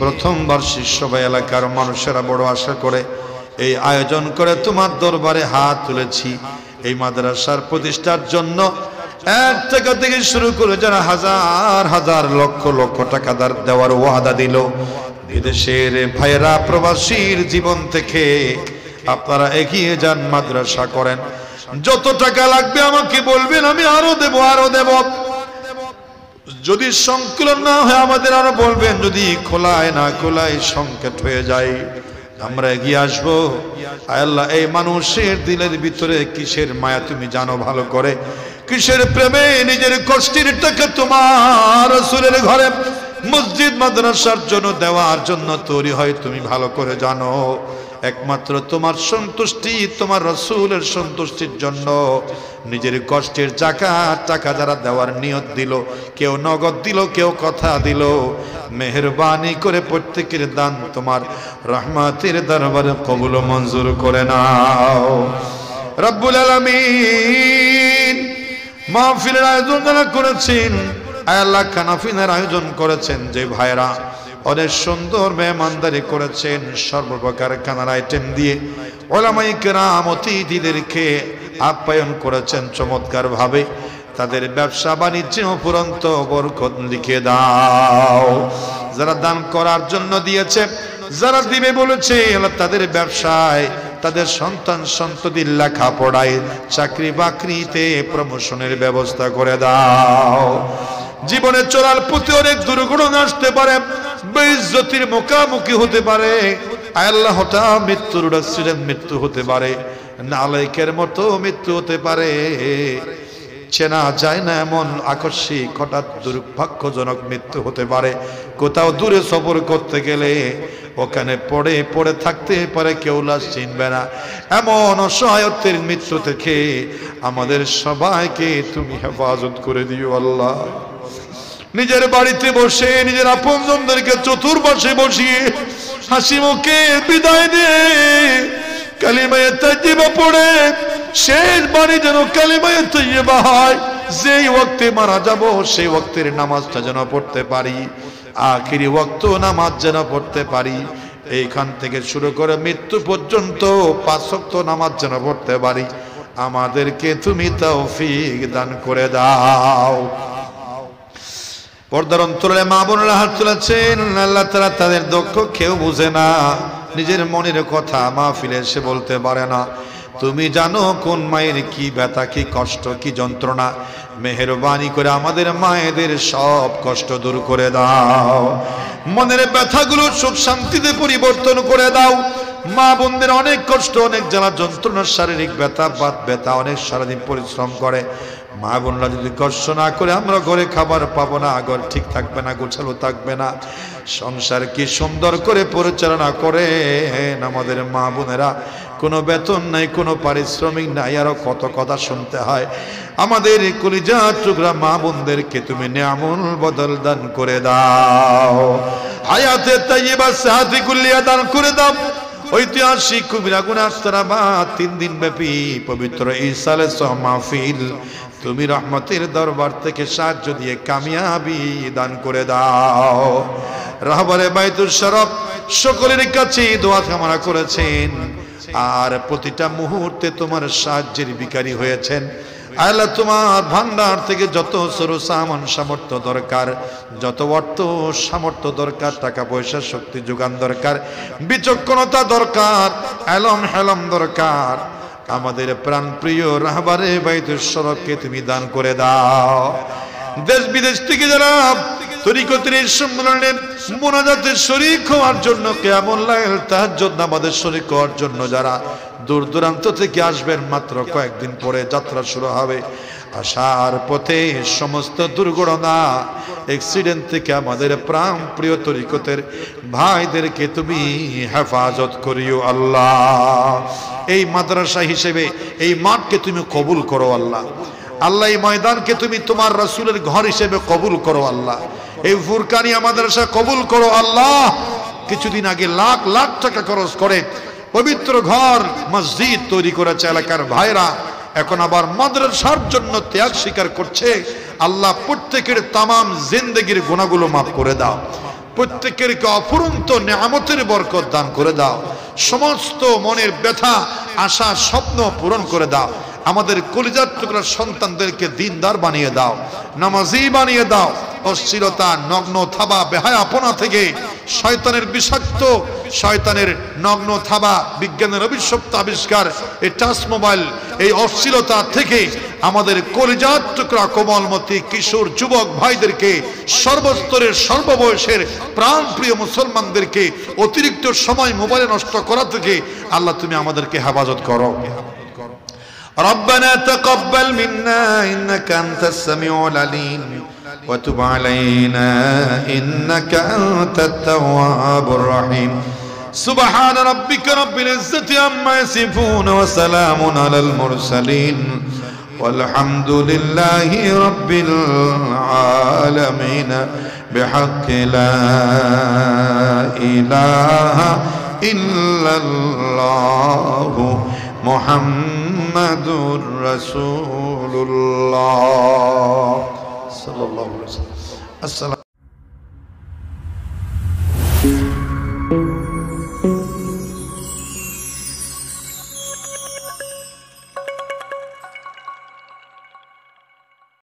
প্রথম বার্ষিক সভায় এলাকার মানুষেরা বড় আশা করে এই আয়োজন করে তোমার দরবারে হাত তুলেছি। এই মাদ্রাসার প্রতিষ্ঠার জন্য 1 টাকা থেকে শুরু করে যারা হাজার হাজার লক্ষ লক্ষ টাকা দেওয়ার ওয়াদা দিল, বিদেশের ভাইরা প্রবাসীর জীবন থেকে আপনারা এগিয়ে যান, মাদ্রাসা করেন। যত টাকা লাগবে আমাকে বলবেন, আমি আরো দেব, আরো দেব। যদি সংকলন না হয় আমাদের আরো বলবেন, যদি খোলায় না খোলায় সংকট হয়ে যায় আমরা এগিয়ে আসবো। আল্লাহ, এই মানুষের দিলের ভিতরে কিসের মায়া তুমি জানো ভালো করে, কিসের প্রেমে নিজের কষ্টের টাকা তোমার রাসূলের ঘরে মসজিদ মাদ্রাসার জন্য দেওয়ার জন্য তৈরি হয় তুমি ভালো করে জানো। একমাত্র তোমার সন্তুষ্টি, তোমার রাসূলের সন্তুষ্টির জন্য নিজের কষ্টের টাকা যারা দেওয়ার নিয়ত দিল, কেউ নগদ দিল, কেউ কথা দিল, মেহেরবানি করে প্রত্যেকের দান তোমার রহমতের দরবারে কবুল ও মঞ্জুর করে নাও। রব্বুল আলামিন মাহফিলের আয়োজন যারা করেছেন, আল্লাহ কানাফিনের আয়োজন করেছেন যে ভাইরা অনেক সুন্দর মেহমানদারি করেছেন, সর্বপ্রকার খানার আইটেম দিয়ে ওলামায়ে কেরাম অতিথিদেরকে আপ্যায়ন করেছেন চমৎকার ভাবে। তাদের ব্যবসা বাণিজ্যে অফুরন্ত বরকত লিখে দাও। যারা দান করার জন্য দিয়েছে, যারা দিবে বলেছে, তাদের ব্যবসায়, তাদের সন্তান সন্ততির লেখাপড়ায়, চাকরি বাকরিতে প্রমোশনের ব্যবস্থা করে দাও। জীবনে চলার প্রতি অনেক দুর্ঘটনা আসতে পারে, বেইজ্জতির মুখোমুখি হতে পারে, আল্লাহ মৃত্যুর অ্যাক্সিডেন্ট মৃত্যু হতে পারে, নালায়েকের মতো মৃত্যু হতে পারে, চেনা যায় না এমন আকস্মিক হঠাৎ দুর্ভাগ্যজনক মৃত্যু হতে পারে। কোথাও দূরে সফর করতে গেলে ওখানে পড়ে পড়ে থাকতে পারে, কেউ লাশ চিনবে না। এমন অসহায়ত্বের মৃত্যু থেকে আমাদের সবাইকে তুমি হেফাজত করে দিও আল্লাহ। নিজের বাড়িতে বসে নিজের আপনজনদেরকে চতুর্পাশে বসিয়ে হাসি মুখে বিদায় দিয়ে কালিমায়ে তাইয়্যিবা পড়ে শেষ বাড়ি যেন কালিমায়ে তাইয়্যিবা হয়। যেই ওয়াক্তে মারা যাব সেই ওয়াক্তের নামাজটা যেন পড়তে পারি, আখিরি ওয়াক্ত নামাজ যেন পড়তে পারি। এইখান থেকে শুরু করে মৃত্যু পর্যন্ত 5 ওয়াক্ত নামাজ যেন পড়তে পারি। আমাদেরকে তুমি তৌফিক দান করে দাও। পর্দার অন্তরে মা বোনেরা হাত তুলেছেন, আল্লাহ তাআলা তাদের দুঃখ কেউ বুঝে না, নিজের মনের কথা মাহফিলে এসে বলতে পারে না। তুমি জানো কোন মায়ের কি ব্যথা, কি কষ্ট, কি যন্ত্রণা। মেহেরবানি করে আমাদের মায়েদের সব কষ্ট দূর করে দাও, মনের ব্যথাগুলো সুখ শান্তিতে পরিবর্তন করে দাও। মা বোনদের অনেক কষ্ট, অনেক জ্বালা যন্ত্রণা, শারীরিক ব্যথা, বাত ব্যথা, অনেক সারাদিন পরিশ্রম করে। মা বোনরা যদি কষ্ট না করে আমরা ঘরে খাবার পাবো না, ঘর ঠিক থাকবে না, গোছালো থাকবে না। সংসার কি সুন্দর করে পরিচালনা করে আমাদের মা বোনেরা, কোনো বেতন নাই, কোনো পারিশ্রমিক নাই, আরো কত কথা শুনতে হয়। আমাদের কলিজার টুকরা মা বোনদেরকে তুমি নিয়ামুল বদল দান করে দাও, হায়াতে তাইয়্যিবা সাহাতি কুল্লিয়া দান করে দাও। ঐতিহাসিক কবিরা গুনাস্তারাবাদ 3 দিন ব্যাপী পবিত্র ইসালে মাহফিল তুমি রহমতের দরবার থেকে সাহায্য দিয়ে কামিয়াবি দান করে দাও। রাহবারে বাইতুল শরফ সকলের কাছে দোয়া কামনা করেছেন, আর প্রতিটা মুহূর্তে তোমার সাহায্যের ভিখারি হয়েছেন। আল্লাহ তোমার ভান্ডার থেকে যত সরু সামান সামর্থ্য দরকার, যত অর্থ সামর্থ্য দরকার, টাকা পয়সা শক্তি যোগান দরকার, বিচক্ষণতা দরকার, এলম হেলম দরকার, আমাদের প্রাণ প্রিয় রাহবারে বাইতুল শরফকে তুমি দান করে দাও। দেশ বিদেশ থেকে যারা তরিকতের সম্মেলনে মোনাজাতে শরীক হওয়ার জন্য, কিয়ামুল লাইল তাহাজ্জুদ নামাজে শরীক হওয়ার জন্য যারা দূর দূরান্ত থেকে আসবেন, মাত্র কয়েকদিন পরে যাত্রা শুরু হবে। আসার পথে সমস্ত দুর্ঘটনা, অ্যাক্সিডেন্ট থেকে আমাদের প্রাণ প্রিয় তরিকতের ভাইদেরকে তুমি হেফাজত করিও আল্লাহ। এই মাদ্রাসা হিসেবে এই মাঠকে তুমি কবুল করো আল্লাহ। আল্লাহ এই ময়দানকে তুমি তোমার রাসূলের ঘর হিসেবে কবুল করো আল্লাহ। এই ফুরকানিয়া মাদ্রাসা কবুল করো আল্লাহ। কিছুদিন আগে লাখ লাখ টাকা খরচ করে পবিত্র ঘর মসজিদ তৈরি করেছে এলাকার ভাইরা, এখন আবার মাদ্রাসার জন্য ত্যাগ স্বীকার করছে। আল্লাহ প্রত্যেকের তামাম জিন্দেগির গুনাহগুলো মাফ করে দাও, প্রত্যেকের অফুরন্ত নিয়ামতের বরকত দান করে দাও, সমস্ত মনের ব্যথা আশা স্বপ্ন পূরণ করে দাও। আমাদের কলিজার টুকরা সন্তানদেরকে দিনদার বানিয়ে দাও, নামাজি বানিয়ে দাও। অশ্লীলতা, নগ্ন থাবা, বেহায়াপনা থেকে, শয়তানের বিষাক্ত, শয়তানের নগ্ন থাবা, বিজ্ঞানের অভিশপ্ত আবিষ্কার এই টাচ মোবাইল, এই অশ্লীলতা থেকে আমাদের কলিজার টুকরা কোমলমতি কিশোর যুবক ভাইদেরকে, সর্বস্তরের সর্ববয়সের প্রাণপ্রিয় মুসলমানদেরকে অতিরিক্ত সময় মোবাইলে নষ্ট করা থেকে আল্লাহ তুমি আমাদেরকে হেফাজত করো। ربنا تقبل منا إنك أنت السميع العليم وتب علينا إنك أنت التواب الرحيم سبحان ربك رب العزة عما يصفون وسلام على المرسلين والحمد لله رب العالمين بحق لا إله إلا الله محمد رسول الله صلى الله عليه وسلم. السلام